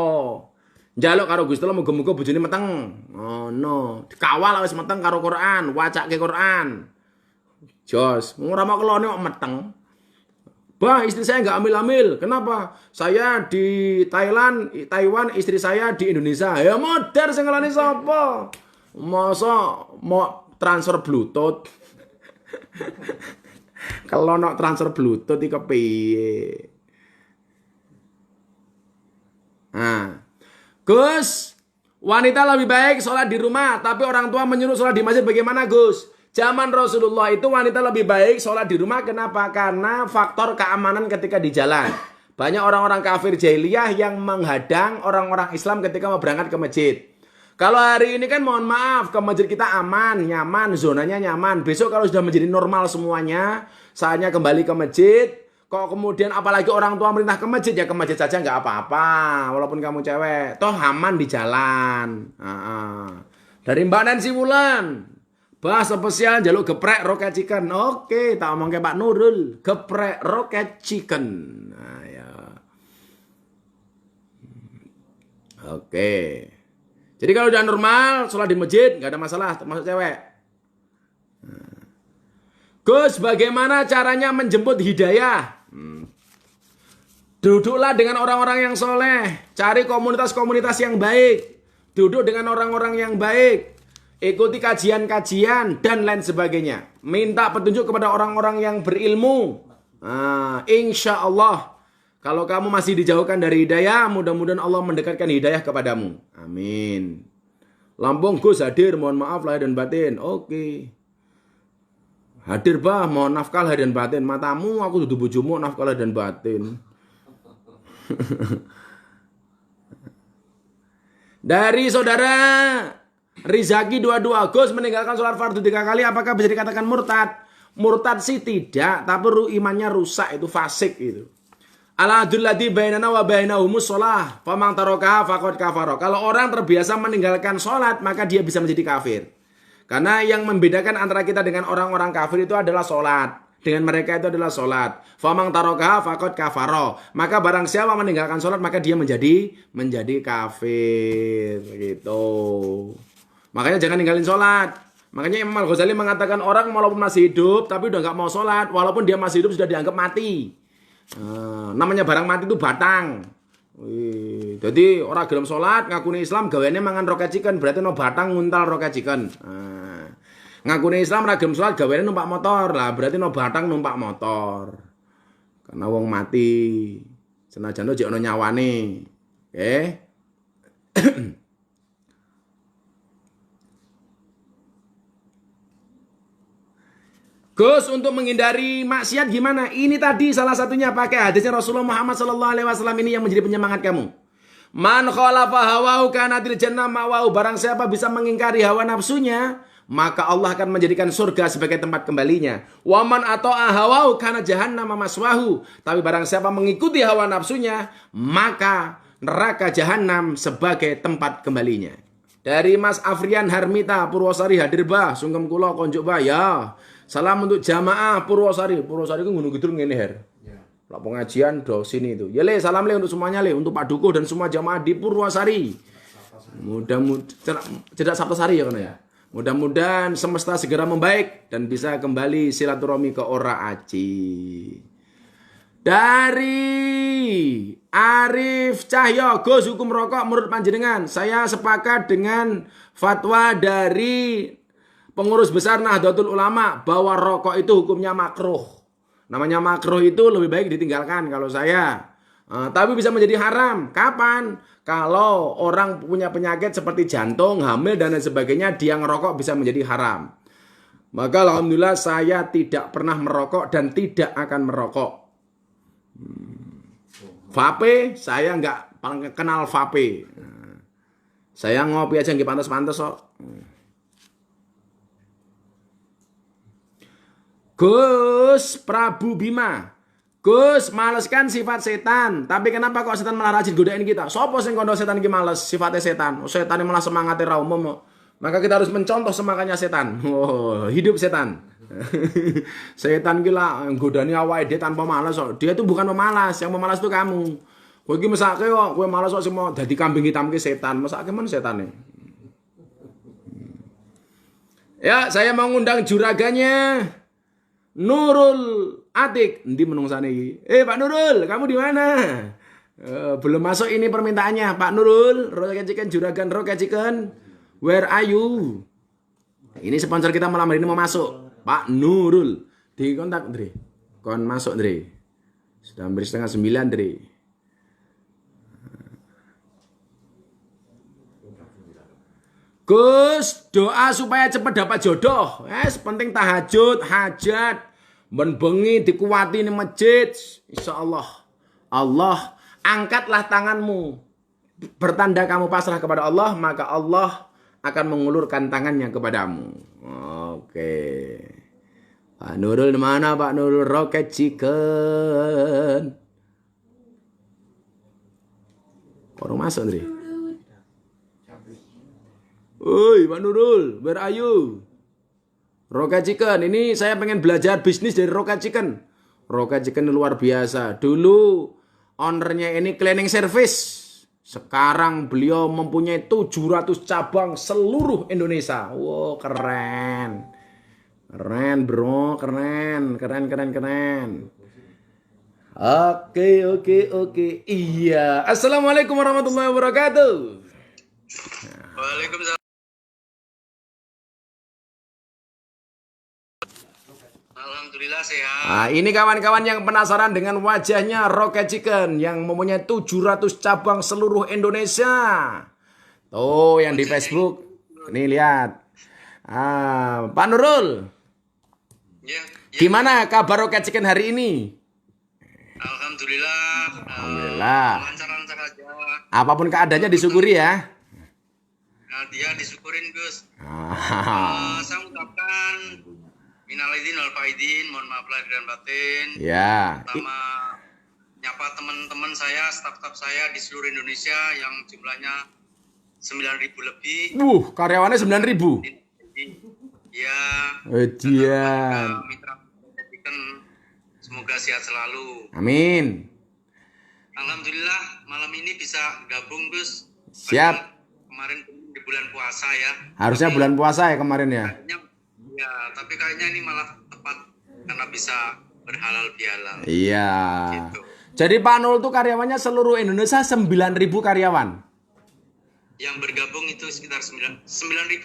Njaluk karo Gusti Allah muga-muga bojone meteng. Ngono. Dikawal wis meteng karo Quran, wacake Quran. Jos, ora mau keloni kok meteng. Bah, istri saya nggak hamil-hamil. Kenapa? Saya di Taiwan, istri saya di Indonesia. Ya modern sing ngelani sapa? Masa mau transfer Bluetooth? Kalau nak transfer Bluetooth iki kepiye? Gus, wanita lebih baik sholat di rumah, tapi orang tua menyuruh sholat di masjid. Bagaimana Gus? Zaman Rasulullah itu wanita lebih baik sholat di rumah. Kenapa? Karena faktor keamanan ketika di jalan. Banyak orang-orang kafir jahiliyah yang menghadang orang-orang Islam ketika mau berangkat ke masjid. Kalau hari ini kan mohon maaf, ke masjid kita aman, nyaman, zonanya nyaman. Besok kalau sudah menjadi normal semuanya, saatnya kembali ke masjid. Kok kemudian apalagi orang tua merintah ke masjid, ya ke masjid saja nggak apa-apa. Walaupun kamu cewek, toh aman di jalan. Dari Mbak Nancy Wulan. Bah spesial jaluk geprek roket chicken. Oke, tak omong ke Pak Nurul. Geprek roket chicken. Nah, ya. Oke. Jadi kalau udah normal, sholat di masjid, nggak ada masalah, termasuk cewek. Gus, bagaimana caranya menjemput hidayah? Duduklah dengan orang-orang yang soleh. Cari komunitas-komunitas yang baik. Duduk dengan orang-orang yang baik. Ikuti kajian-kajian dan lain sebagainya. Minta petunjuk kepada orang-orang yang berilmu. Insya Allah, kalau kamu masih dijauhkan dari hidayah, mudah-mudahan Allah mendekatkan hidayah kepadamu. Amin. Lampung Gus hadir, mohon maaf lahir dan batin. Oke. Hadir bah, mohon nafkah lahir dan batin. Matamu aku dudu bojomu nafkah lahir dan batin. Dari saudara Rizaki 22, Gus meninggalkan sholat fardu 3 kali apakah bisa dikatakan murtad? Murtad sih tidak, tapi imannya rusak, itu fasik itu. Al-adulladzi bainana wa bainahumus shalah, faman tarakaha faqad kafara. Kalau orang terbiasa meninggalkan sholat, maka dia bisa menjadi kafir. Karena yang membedakan antara kita dengan orang-orang kafir itu adalah sholat. Dengan mereka itu adalah sholat. Faman tarakaha faqad kafara. Maka barang siapa meninggalkan sholat, maka dia menjadi kafir. Gitu. Makanya jangan ninggalin sholat. Makanya Imam Al-Ghazali mengatakan orang walaupun masih hidup tapi udah nggak mau sholat, walaupun dia masih hidup sudah dianggap mati. Namanya barang mati itu batang. Jadi orang gelem sholat ngakuni Islam gaweane mangan roket chicken, berarti no batang nguntal roket chicken. Ngakuni Islam ora gelem sholat gaweane numpak motor, lah berarti no batang numpak motor. Karena wong mati senajan jek ono nyawane. Oke. Gus, untuk menghindari maksiat gimana? Ini tadi salah satunya pakai hadisnya Rasulullah Muhammad SAW ini yang menjadi penyemangat kamu. Man khalafa hawahu kanatil jannah ma'wahu. Barang siapa bisa mengingkari hawa nafsunya, maka Allah akan menjadikan surga sebagai tempat kembalinya. Waman ata'a hawahu kana jahannam maswahu. Tapi barang siapa mengikuti hawa nafsunya, maka neraka jahanam sebagai tempat kembalinya. Dari Mas Afrian Harmita Purwosari hadir bah, sungkem kula konjuk bah ya. Salam untuk jamaah Purwosari. Purwosari itu Gunung Kidul ngene her. Lah pengajian do sini itu. Ya le, salam le untuk semuanya le, untuk Pak Dukuh dan semua jamaah di Purwosari. Mudah-mudahan cedak Saptasari ya kan ya. Mudah-mudahan semesta segera membaik dan bisa kembali silaturahmi ke Ora Aci. Dari Arif Cahyo, Gus hukum rokok menurut panjenengan. Saya sepakat dengan fatwa dari pengurus besar Nahdlatul Ulama bahwa rokok itu hukumnya makruh. Namanya makruh itu lebih baik ditinggalkan kalau saya. Tapi bisa menjadi haram. Kapan? Kalau orang punya penyakit seperti jantung, hamil dan lain sebagainya, dia ngerokok bisa menjadi haram. Maka alhamdulillah saya tidak pernah merokok dan tidak akan merokok. Vape, saya nggak kenal vape. Saya ngopi aja nggak pantas-pantas kok. Gus Prabu Bima, Gus males kan sifat setan. Tapi kenapa kok setan malah rajin godain kita? Sopo sing kondo setan iki males sifatnya setan? Setan malah semangatnya ra umum. Maka kita harus mencontoh semangatnya setan. Oh, hidup setan. Setan gila godani awake dhewe tanpa malas kok. Dia itu bukan pemalas, yang pemalas itu kamu. Kowe iki mesake kok kowe malas kok sing mau dadi kambing hitam ki setan. Mesake men setane. Ya, saya mau ngundang juraganya Nurul Atik. Endi menungsane iki? Pak Nurul, kamu di mana? Belum masuk ini permintaannya, Pak Nurul. Rocket Chicken juragan Rocket Chicken. Where are you? Ini sponsor kita malam hari ini mau masuk. Pak Nurul, di kontak Dre. Kon masuk Dre. Sudah hampir 8:30 Dre. Gus, doa supaya cepat dapat jodoh. Penting tahajud, hajat, ben bengi dikuati di masjid. Insyaallah. Allah, angkatlah tanganmu. Bertanda kamu pasrah kepada Allah, maka Allah akan mengulurkan tangannya kepadamu. Oke. Pak Nurul di mana Pak Nurul? Rocket Chicken. Orang masuk Dri. Oi Pak Nurul, where are you? Rocket Chicken, ini saya pengen belajar bisnis dari Rocket Chicken. Rocket Chicken luar biasa. Dulu ownernya ini cleaning service. Sekarang beliau mempunyai 700 cabang seluruh Indonesia. Wow, keren. Keren bro, keren. Oke. Iya. Assalamualaikum warahmatullahi wabarakatuh. Waalaikumsalam. Alhamdulillah sehat. Ini kawan-kawan yang penasaran dengan wajahnya Rocket Chicken yang mempunyai 700 cabang seluruh Indonesia. Tuh yang di Facebook Nih lihat. Pak Nurul, Ya, ya. gimana kabar Rocket Chicken hari ini? Alhamdulillah. Alhamdulillah. Lancar-lancar aja. Apapun keadaannya disyukuri ya. Nah, dia disyukurin Gus. Ah, Saya ucapkan minal aidin wal faidin, mohon maaf lahir dan batin. ya. Pertama nyapa teman-teman saya, staf-staf saya di seluruh Indonesia yang jumlahnya 9.000 lebih. Karyawannya 9.000. Ya. Ujian. Mitra Chicken, semoga sehat selalu. Amin. Alhamdulillah malam ini bisa gabung Gus. Siap. Kemarin di bulan puasa ya. Harusnya bulan puasa ya kemarin ya. Ya, tapi kayaknya ini malah tepat karena bisa berhalal bihalal. Iya. Gitu. Jadi Pak Nurul tuh karyawannya seluruh Indonesia 9.000 karyawan. Yang bergabung itu sekitar 9.000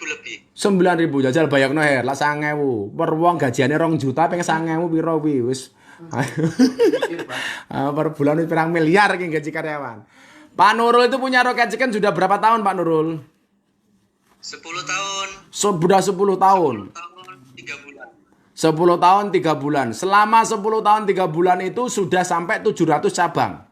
lebih. 9.000 jajal bayangno her lah 9.000. Per wong gajiane 2 juta pengen 9.000 piro kuwi wis. Per bulan pirang miliar iki gaji karyawan. Pak Nurul itu punya Rocket Chicken sudah berapa tahun Pak Nurul? 10 tahun. Sudah 10 tahun. 10 tahun 3 bulan. 10 tahun 3 bulan. Selama 10 tahun 3 bulan itu sudah sampai 700 cabang.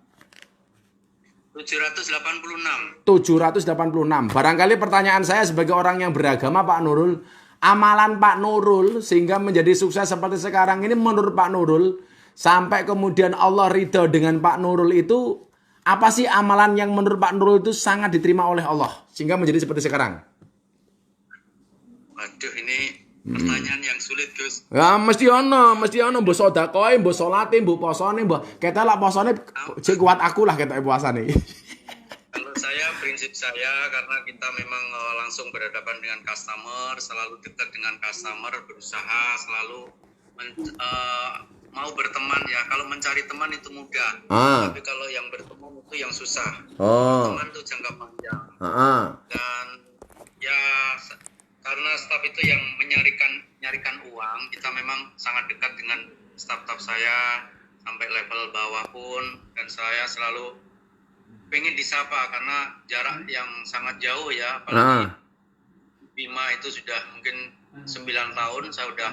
786. 786. Barangkali pertanyaan saya sebagai orang yang beragama Pak Nurul, amalan Pak Nurul sehingga menjadi sukses seperti sekarang ini menurut Pak Nurul, sampai kemudian Allah ridho dengan Pak Nurul itu, apa sih amalan yang menurut Pak Nurul itu sangat diterima oleh Allah sehingga menjadi seperti sekarang? Waduh, ini pertanyaan yang sulit Gus. Ya mesti ono mbok sedekah, mbok salate, mbok posone, mbok kete lak posone jek kuat aku lah ketok puasane. Kalau saya, prinsip saya, karena kita memang langsung berhadapan dengan customer, selalu dekat dengan customer, berusaha selalu mau berteman ya. Kalau mencari teman itu mudah, tapi kalau yang berteman itu yang susah. Teman itu jangka panjang. Dan ya karena staf itu yang nyarikan uang, kita memang sangat dekat dengan staf-staf saya sampai level bawah pun, dan saya selalu pengen disapa karena jarak yang sangat jauh ya, apalagi Bima itu sudah mungkin 9 tahun, saya udah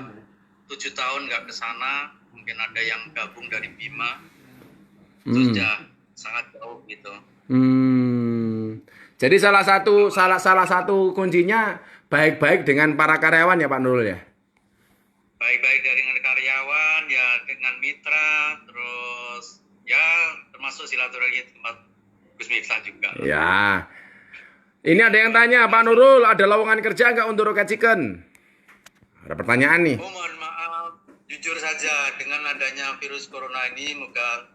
7 tahun nggak ke sana, mungkin ada yang gabung dari Bima, itu sudah sangat jauh gitu. Jadi salah satu kuncinya baik-baik dengan para karyawan ya Pak Nurul ya? Baik-baik dengan karyawan, ya dengan mitra, terus ya termasuk silaturahmi tempat Gus Miftah juga. Ya. Ini ada yang tanya, Pak Nurul, ada lowongan kerja nggak untuk Rocket Chicken? Ada pertanyaan nih. Oh, mohon maaf, jujur saja dengan adanya virus corona ini, moga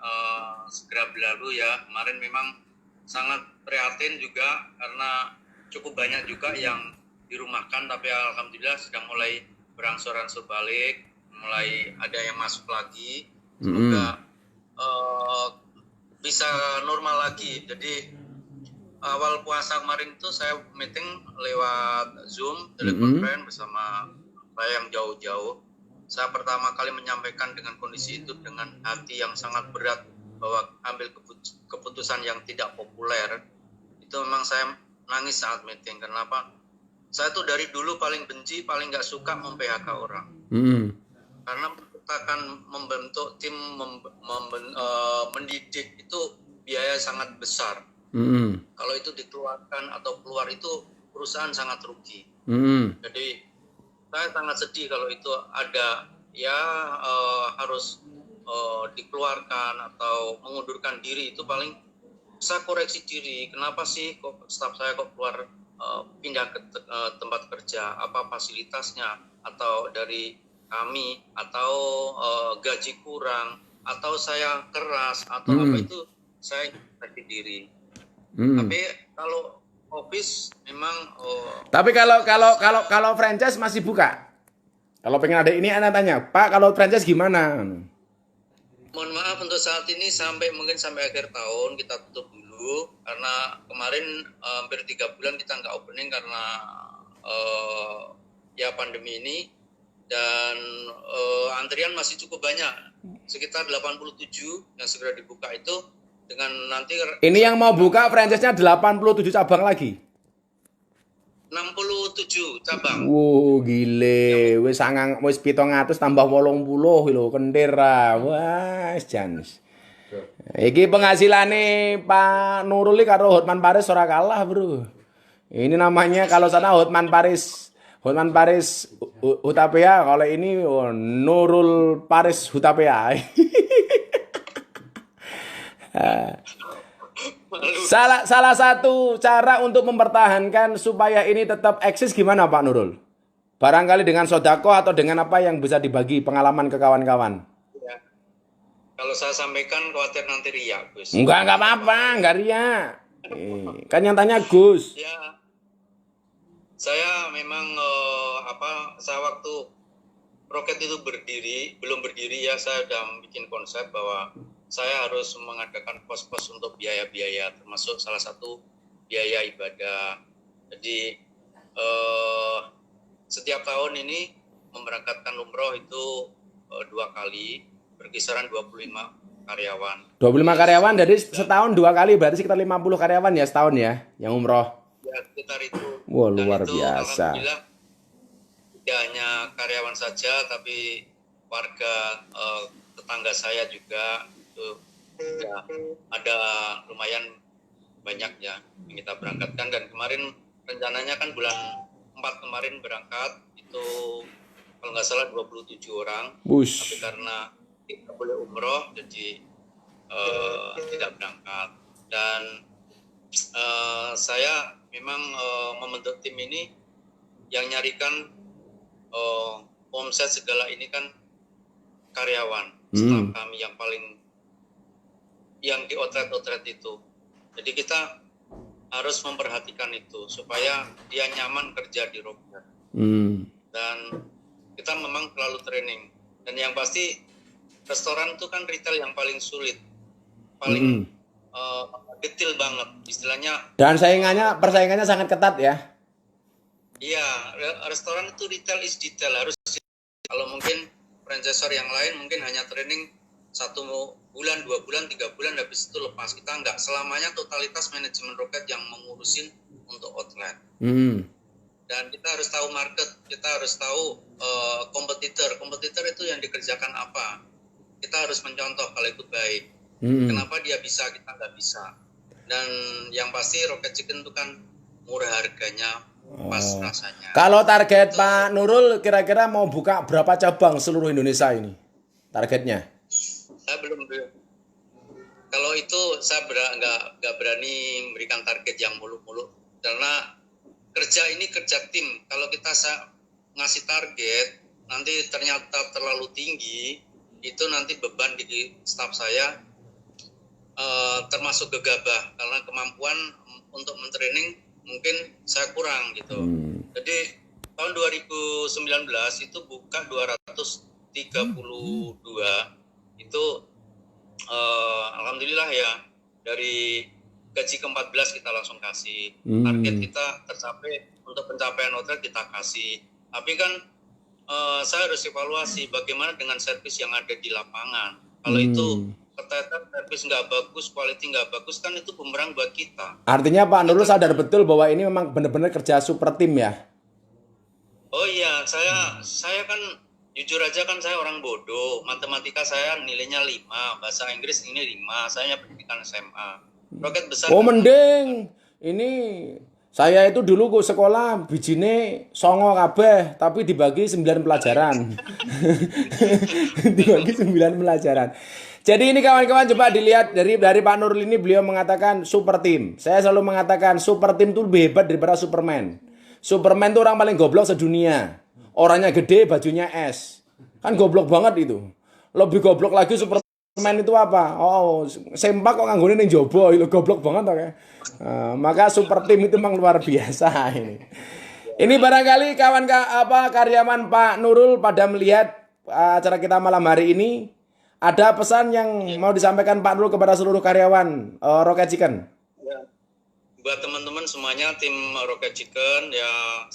segera berlalu ya. Kemarin memang sangat prihatin juga karena cukup banyak juga yang dirumahkan, tapi alhamdulillah sudah mulai berangsur-angsur balik, mulai ada yang masuk lagi. Semoga bisa normal lagi. Jadi awal puasa kemarin itu saya meeting lewat Zoom, telekonferensi bersama saya yang jauh-jauh. Saya pertama kali menyampaikan dengan kondisi itu dengan hati yang sangat berat bahwa ambil keputusan yang tidak populer. Itu memang saya nangis saat meeting. Kenapa? Saya tuh dari dulu paling benci, paling nggak suka mem-PHK orang. Karena kita akan membentuk tim mendidik itu biaya sangat besar. Kalau itu dikeluarkan atau keluar itu perusahaan sangat rugi. Jadi saya sangat sedih kalau itu ada ya harus dikeluarkan atau mengundurkan diri. Itu paling saya koreksi diri. Kenapa sih kok staf saya kok keluar pindah ke tempat kerja? Apa fasilitasnya atau dari kami atau gaji kurang atau saya keras atau apa, itu saya koreksi diri. Tapi kalau office memang tapi kalau franchise masih buka. Kalau pengen ada ini anak tanya, Pak, kalau franchise gimana? Mohon maaf untuk saat ini mungkin sampai akhir tahun kita tutup dulu karena kemarin hampir 3 bulan kita nggak opening karena ya pandemi ini, dan antrian masih cukup banyak, sekitar 87 yang segera dibuka itu. Dengan nanti ini yang mau buka franchise-nya 87 cabang lagi. 67 cabang. Gile, wis 700 tambah 80 lho, kentir ra. Wah, jan. Iki penghasilane Pak Nurul iki karo Hotman Paris ora kalah, Bro. Ini namanya kalau sana Hotman Paris Hutapea, kalau ini Nurul Paris Hutapea. Salah satu cara untuk mempertahankan supaya ini tetap eksis gimana Pak Nurul? Barangkali dengan sodako atau dengan apa yang bisa dibagi pengalaman ke kawan-kawan? Ya. Kalau saya sampaikan khawatir nanti riak, Gus. Enggak apa-apa, enggak riak. Kan yang tanya Gus. Ya, saya memang saya waktu Roket itu belum berdiri ya, saya sudah bikin konsep bahwa saya harus mengadakan pos-pos untuk biaya-biaya, termasuk salah satu biaya ibadah. Jadi setiap tahun ini memberangkatkan umroh itu 2 kali, berkisaran 25 karyawan. 25 karyawan, jadi setahun 2 kali, berarti sekitar 50 karyawan ya setahun ya, yang umroh. Ya, sekitar itu. Wah, Dan luar itu, biasa. Alhamdulillah, tidak hanya karyawan saja, tapi warga tetangga saya juga itu ya, ada lumayan banyak ya yang kita berangkatkan. Dan kemarin rencananya kan bulan 4 kemarin berangkat itu kalau nggak salah 27 orang. Bush. Tapi karena tidak boleh umroh jadi tidak berangkat. Dan saya memang membentuk tim ini yang nyarikan omset segala ini kan karyawan, staf kami yang di outlet itu. Jadi kita harus memperhatikan itu supaya dia nyaman kerja di Roket. Dan kita memang selalu training. Dan yang pasti restoran itu kan retail yang paling sulit, paling detail banget istilahnya. Dan persaingannya sangat ketat ya. Iya, restoran itu retail is detail, harus. Kalau mungkin franchisor yang lain mungkin hanya training 1 bulan, 2 bulan, 3 bulan, habis itu lepas. Kita enggak, selamanya totalitas manajemen Roket yang mengurusin untuk outlet. Dan kita harus tahu market, kita harus tahu kompetitor itu yang dikerjakan apa. Kita harus mencontoh kalau itu baik. Kenapa dia bisa, kita nggak bisa. Dan yang pasti Roket Chicken itu kan murah harganya, pas rasanya. Kalau target Pak Nurul kira-kira mau buka berapa cabang seluruh Indonesia ini? Targetnya? Saya belum. Kalau itu saya nggak berani memberikan target yang muluk-muluk karena kerja ini kerja tim. Kalau kita ngasih target nanti ternyata terlalu tinggi, itu nanti beban di staf saya termasuk gegabah karena kemampuan untuk mentraining mungkin saya kurang gitu. Jadi tahun 2019 itu buka 232 itu alhamdulillah ya, dari gaji ke-14 kita langsung kasih. Target kita tercapai, untuk pencapaian hotel kita kasih. Tapi kan saya harus evaluasi bagaimana dengan servis yang ada di lapangan. Kalau itu keteter, servis nggak bagus, quality nggak bagus, kan itu bumerang buat kita. Artinya Pak Nurul sadar betul bahwa ini memang benar-benar kerja super tim ya? Oh iya, saya kan jujur aja kan saya orang bodoh. Matematika saya nilainya 5, bahasa Inggris ini 5, saya pendidikan SMA. Roket besar. Oh mending, ini saya itu dulu ke sekolah bijine 9 kabeh, tapi dibagi 9 pelajaran. Dibagi 9 pelajaran. Jadi ini kawan-kawan coba dilihat dari Pak Nurul ini, beliau mengatakan super tim. Saya selalu mengatakan super tim itu lebih hebat daripada Superman. Superman itu orang paling goblok sedunia. Orangnya gede, bajunya es. Kan goblok banget itu. Lebih goblok lagi Superman itu apa? Oh, sempak kok nganggone ning jaba, itu goblok banget oke. Maka super tim itu memang luar biasa ini. Ini barangkali karyawan Pak Nurul pada melihat acara kita malam hari ini, ada pesan yang mau disampaikan Pak Nurul kepada seluruh karyawan Roket Chicken? Ya. Buat teman-teman semuanya tim Roket Chicken ya,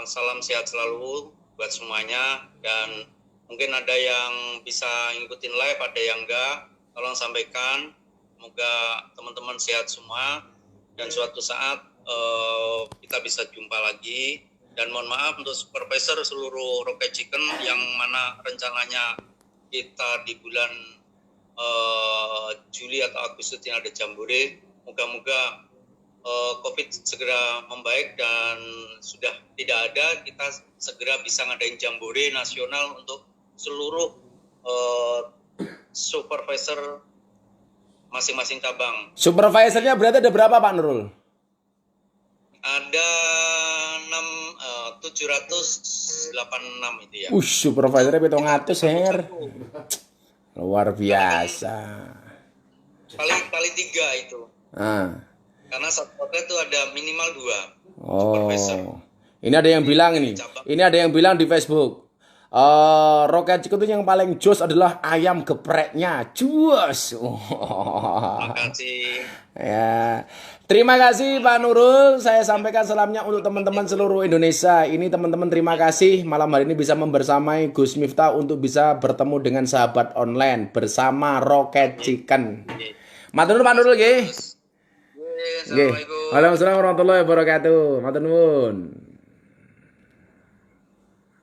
salam sehat selalu buat semuanya. Dan mungkin ada yang bisa ngikutin live, ada yang enggak, tolong sampaikan. Semoga teman-teman sehat semua dan suatu saat kita bisa jumpa lagi. Dan mohon maaf untuk supervisor seluruh Rocket Chicken yang mana rencananya kita di bulan Juli atau Agustus yang ada Jambore. Moga-moga COVID segera membaik dan sudah tidak ada, kita segera bisa ngadain Jambore nasional untuk seluruh supervisor masing-masing cabang. Supervisornya berarti ada berapa Pak Nurul? Ada 786 itu ya. Supervisornya 700 her. Luar biasa. Kali 3 itu. Karena satu kota itu ada minimal 2 supervisor. Ini ada yang bilang ini. Ini ada yang bilang di Facebook. Rocket Chicken itu yang paling jos adalah ayam gepreknya. Jos. Terima kasih. Ya. Terima kasih Pak Nurul. Saya sampaikan salamnya untuk teman-teman seluruh Indonesia. Ini teman-teman terima kasih malam hari ini bisa membersamai Gus Miftah untuk bisa bertemu dengan sahabat online bersama Rocket Chicken. Matur nuwun Pak Nurul nggih. Assalamualaikum. Waalaikumsalam warahmatullahi wabarakatuh. Matur nuwun.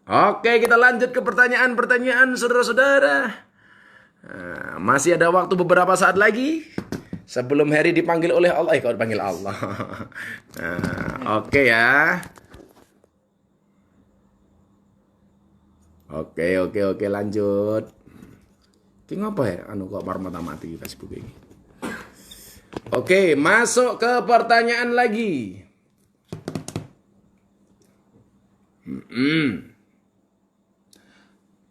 Oke, kita lanjut ke pertanyaan-pertanyaan saudara-saudara. Nah, masih ada waktu beberapa saat lagi sebelum Harry dipanggil oleh Allah. Kau dipanggil Allah. Nah, oke ya. Oke, lanjut. Ki ngapa ya? Anu kok marmata mati Facebook ini. Oke, masuk ke pertanyaan lagi.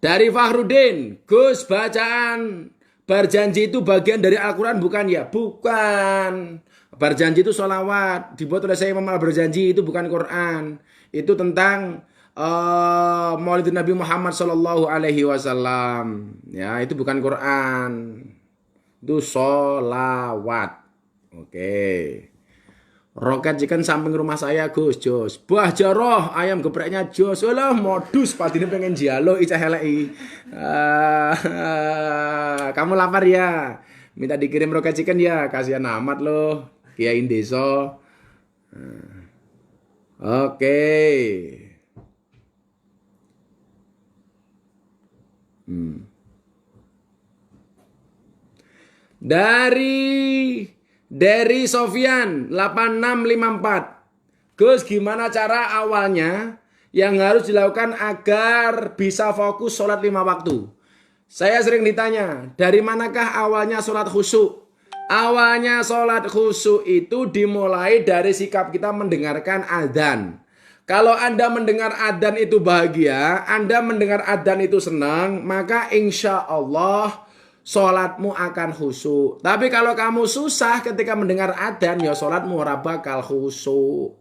Dari Fakhrudin, Gus, bacaan berjanji itu bagian dari Al-Quran bukan ya? Bukan. Berjanji itu sholawat. Dibuat oleh saya Imam Al-Berjanji, itu bukan Quran. Itu tentang Maulid Nabi Muhammad Sallallahu Alaihi Wasallam. Ya, itu bukan Quran. Itu sholawat. Oke. Rocket Chicken samping rumah saya Gus, jos. Bah jaroh ayam gepreknya jos. Alah modus padine pengen jalo icah eleki. Kamu lapar ya? Minta dikirim Rocket Chicken ya? Kasihan amat loh. Kiain desa. Oke. Dari Sofian 8654. Gus, gimana cara awalnya yang harus dilakukan agar bisa fokus sholat 5 waktu? Saya sering ditanya, dari manakah awalnya sholat khusyuk? Awalnya sholat khusyuk itu dimulai dari sikap kita mendengarkan adzan. Kalau Anda mendengar adzan itu bahagia, Anda mendengar adzan itu senang, maka insya Allah sholatmu akan khusyuk. Tapi kalau kamu susah ketika mendengar adzan, ya sholatmu ora bakal khusyuk.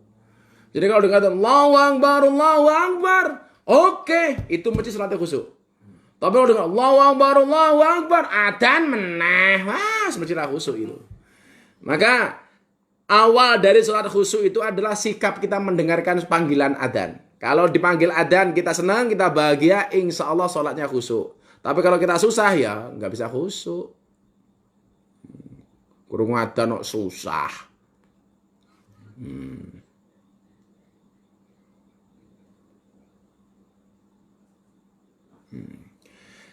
Jadi kalau dengar Allahu Akbar, Allahu Akbar, oke, itu mesti sholatnya khusyuk. Tapi kalau dengar Allahu Akbar, adzan meneh, wah, mesti lah khusyuk itu. Maka awal dari sholat khusyuk itu adalah sikap kita mendengarkan panggilan adzan. Kalau dipanggil adzan kita senang, kita bahagia, insya Allah sholatnya khusyuk. Tapi kalau kita susah ya nggak bisa khusyuk. Kurung adzan kok susah.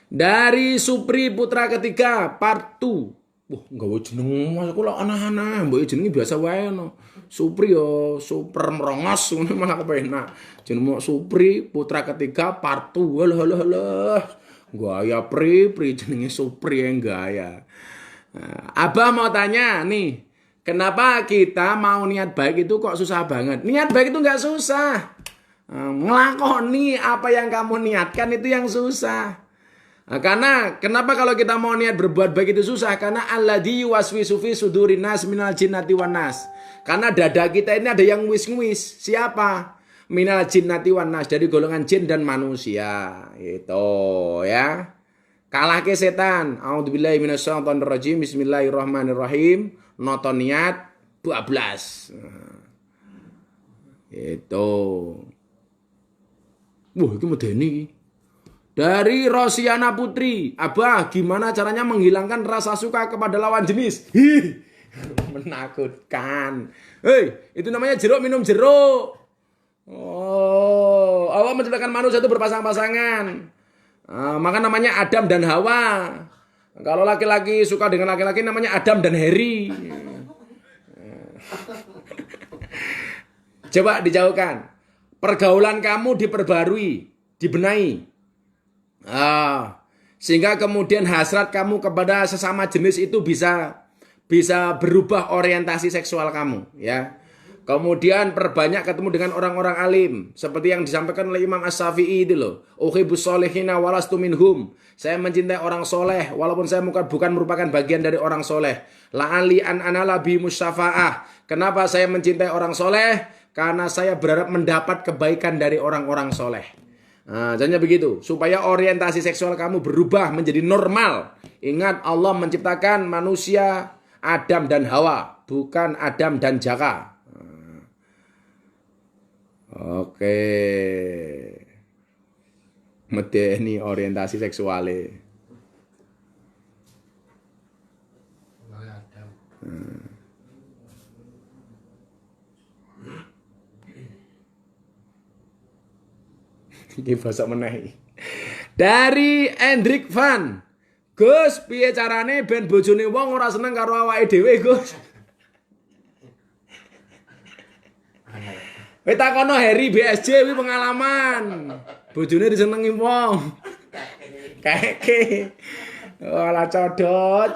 Dari Supri Putra Ketiga part 2. Wah, nggak boleh jeneng mas aku lah anak-anak. Boleh jenengi biasa wae no. Supri yo super merongos ngono malah kepenak. Jeneng Supri Putra Ketiga part 2. Halah. Gaya pri jenenge Supri yang gaya. Nah, Abah mau tanya nih, kenapa kita mau niat baik itu kok susah banget? Niat baik itu nggak susah. Ngelakoni apa yang kamu niatkan itu yang susah. Nah, karena kenapa kalau kita mau niat berbuat baik itu susah? Karena alladzi yuwaswisu fi sudurin nas minal jinnati wan nas. Karena dada kita ini ada yang wis-wis. Siapa? Minal jinnati wan nas, dari golongan jin dan manusia. Itu ya. Kalah ke setan. A'udzubillahi minasyaitonir rajim. Bismillahirrahmanirrahim. Noton niat 12. Itu. Wah, itu medeni. Dari Rosiana Putri, Abah, gimana caranya menghilangkan rasa suka kepada lawan jenis? Menakutkan. Hei, itu namanya jeruk minum jeruk. Oh, Allah menciptakan manusia itu berpasang-pasangan. Maka namanya Adam dan Hawa. Kalau laki-laki suka dengan laki-laki namanya Adam dan Harry. Coba dijauhkan. Pergaulan kamu diperbarui, dibenahi. Sehingga kemudian hasrat kamu kepada sesama jenis itu bisa berubah orientasi seksual kamu, ya. Kemudian perbanyak ketemu dengan orang-orang alim, seperti yang disampaikan oleh Imam As-Syafi'i itu loh. Uhibbus solihina walastu minhum. Saya mencintai orang soleh, walaupun saya bukan merupakan bagian dari orang soleh. La'ali an anala bi musyafa'ah. Kenapa saya mencintai orang soleh? Karena saya berharap mendapat kebaikan dari orang-orang soleh. Jadinya begitu, supaya orientasi seksual kamu berubah menjadi normal. Ingat, Allah menciptakan manusia Adam dan Hawa, bukan Adam dan Jaka. Oke. Medeni orientasi seksualnya. Iki basa meneh. Dari Hendrik Van. Gus, piye carane ben bojone wong ora seneng karo awake dhewe, Gus? Kowe takono Harry BSJ kuwi pengalaman. Bojone disenengi wong. Keke. Ora codot.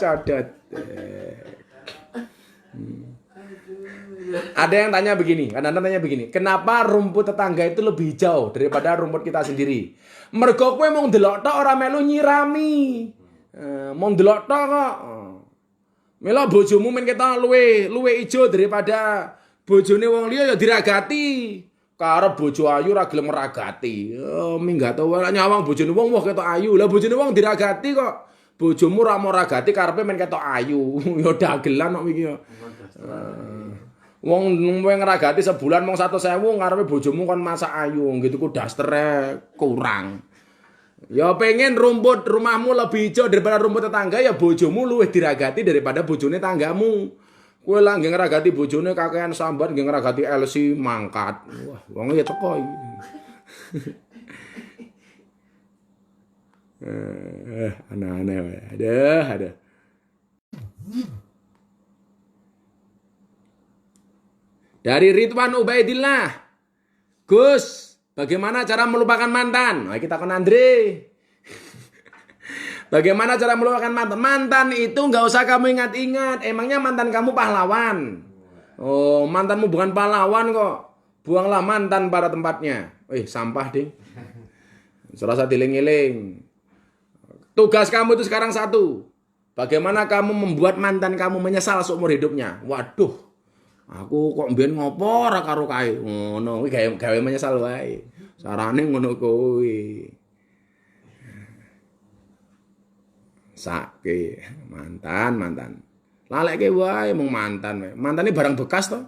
Ada yang tanya begini, kadang-kadang tanya begini, kenapa rumput tetangga itu lebih hijau daripada rumput kita sendiri? Mergo kowe mung ndelok tok ora melu nyirami. Mung ndelok tok kok. Mila bojomu men ketok luwe ijo daripada bojone wong liya ya diragati. Karep bojo ayu ora gelem ngragati. Minggat wae nyawang bojone wong ketok ayu. Lah bojone wong diragati kok. Bojomu ora mau ragati karepe men ketok ayu. Ya dagelan kok iki ya. Wong ngragati sebulan mung 100.000 ngarepe bojomu kon masak ayu gitu ku dastere kurang. Ya pengen rumput rumahmu lebih hijau daripada rumput tetangga ya bojomu luwih diragati daripada bojone tanggamu. Kowe lah nggih ngragati bojone kakean sambat nggih ngragati LC mangkat. Wah, wong ya teko iki. Aneh-aneh wae. Ada. Dari Ridwan Ubaidillah. Gus, bagaimana cara melupakan mantan? Nah, kita kon Andre. Bagaimana cara melupakan mantan? Mantan itu nggak usah kamu ingat-ingat. Emangnya mantan kamu pahlawan? Oh, mantanmu bukan pahlawan kok. Buanglah mantan pada tempatnya. Sampah ding. Serasa diling-iling. Tugas kamu itu sekarang satu. Bagaimana kamu membuat mantan kamu menyesal seumur hidupnya? Waduh. Aku kok mbiyen ngopo ora karo kae. Ngono kuwi gawe menyesal wae. Sarane ngono kuwi. Sake mantan. Lalekke wae mung mantan wae. Mantane barang bekas to.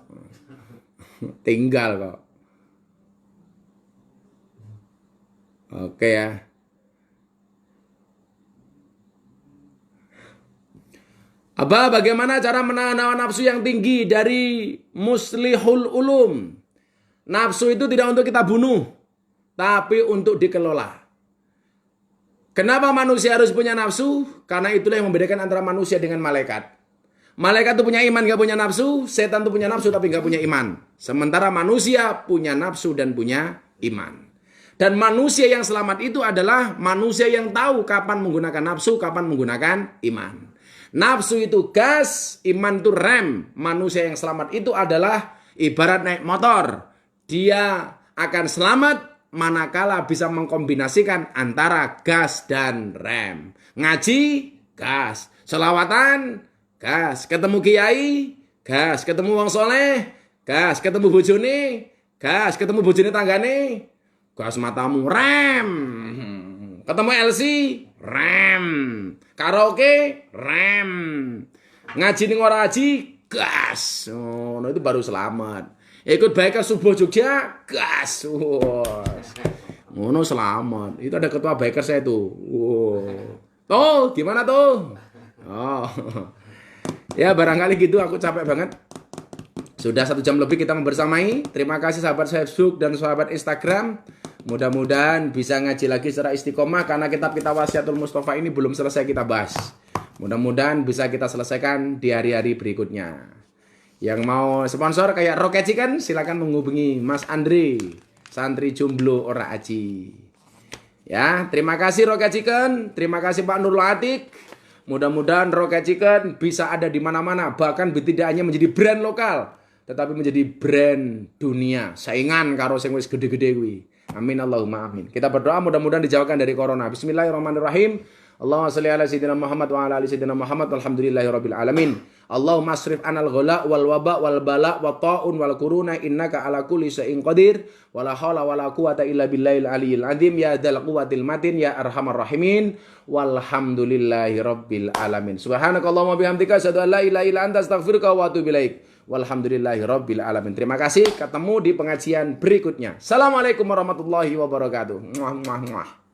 Tinggal kok. Oke ya. Bagaimana cara menahan hawa nafsu yang tinggi dari Muslihul Ulum? Nafsu itu tidak untuk kita bunuh, tapi untuk dikelola. Kenapa manusia harus punya nafsu? Karena itulah yang membedakan antara manusia dengan malaikat. Malaikat itu punya iman, gak punya nafsu. Setan itu punya nafsu, tapi gak punya iman. Sementara manusia punya nafsu dan punya iman. Dan manusia yang selamat itu adalah manusia yang tahu kapan menggunakan nafsu, kapan menggunakan iman. Nafsu itu gas, iman itu rem. Manusia yang selamat itu adalah ibarat naik motor. Dia akan selamat manakala bisa mengkombinasikan antara gas dan rem. Ngaji, gas. Selawatan, gas. Ketemu kiai, gas. Ketemu wong soleh, gas. Ketemu bojone, gas. Ketemu bojone tanggane, gas matamu, rem. Ketemu LC, rem. Karaoke, rem. Ngaji ning ora ngaji, gas. Oh, nah itu baru selamat. Ikut baik ke Subuh Jogja, gas. Ngono selamat. Itu ada ketua biker saya tuh. Tuh, gimana tuh? Oh. Ya barangkali gitu, aku capek banget. Sudah 1 jam lebih kita membersamai. Terima kasih sahabat Facebook dan sahabat Instagram. Mudah-mudahan bisa ngaji lagi secara istiqomah karena kitab-kitab Wasiatul Mustafa ini belum selesai kita bahas. Mudah-mudahan bisa kita selesaikan di hari-hari berikutnya. Yang mau sponsor kayak Roket Chicken silakan menghubungi Mas Andre, santri jomblo ora aji. Ya, terima kasih Roket Chicken, terima kasih Pak Nurul Atik. Mudah-mudahan Roket Chicken bisa ada di mana-mana, bahkan tidak hanya menjadi brand lokal, tetapi menjadi brand dunia, saingan karo sing wis gede-gede kuwi. Amin Allahumma amin. Kita berdoa mudah-mudahan dijauhkan dari corona. Bismillahirrahmanirrahim. Allahumma shalli ala sayyidina Muhammad wa ala ali sayyidina Muhammad walhamdulillahirabbil alamin. Allahumma asrif anal ghala wal waba wal bala wa taun wal kuruna innaka ala kulli syai'in qadir wala haula wala quwata illa billahil aliyil azim ya dzal quwwatil matin ya arhamar rahimin walhamdulillahirabbil alamin. Subhanakallahumma bihamdika asyhadu an la ilaha illa anta astaghfiruka wa atubu ilaik. Walhamdulillahirabbil alamin. Terima kasih, ketemu di pengajian berikutnya. Assalamualaikum warahmatullahi wabarakatuh. Muah muah muah.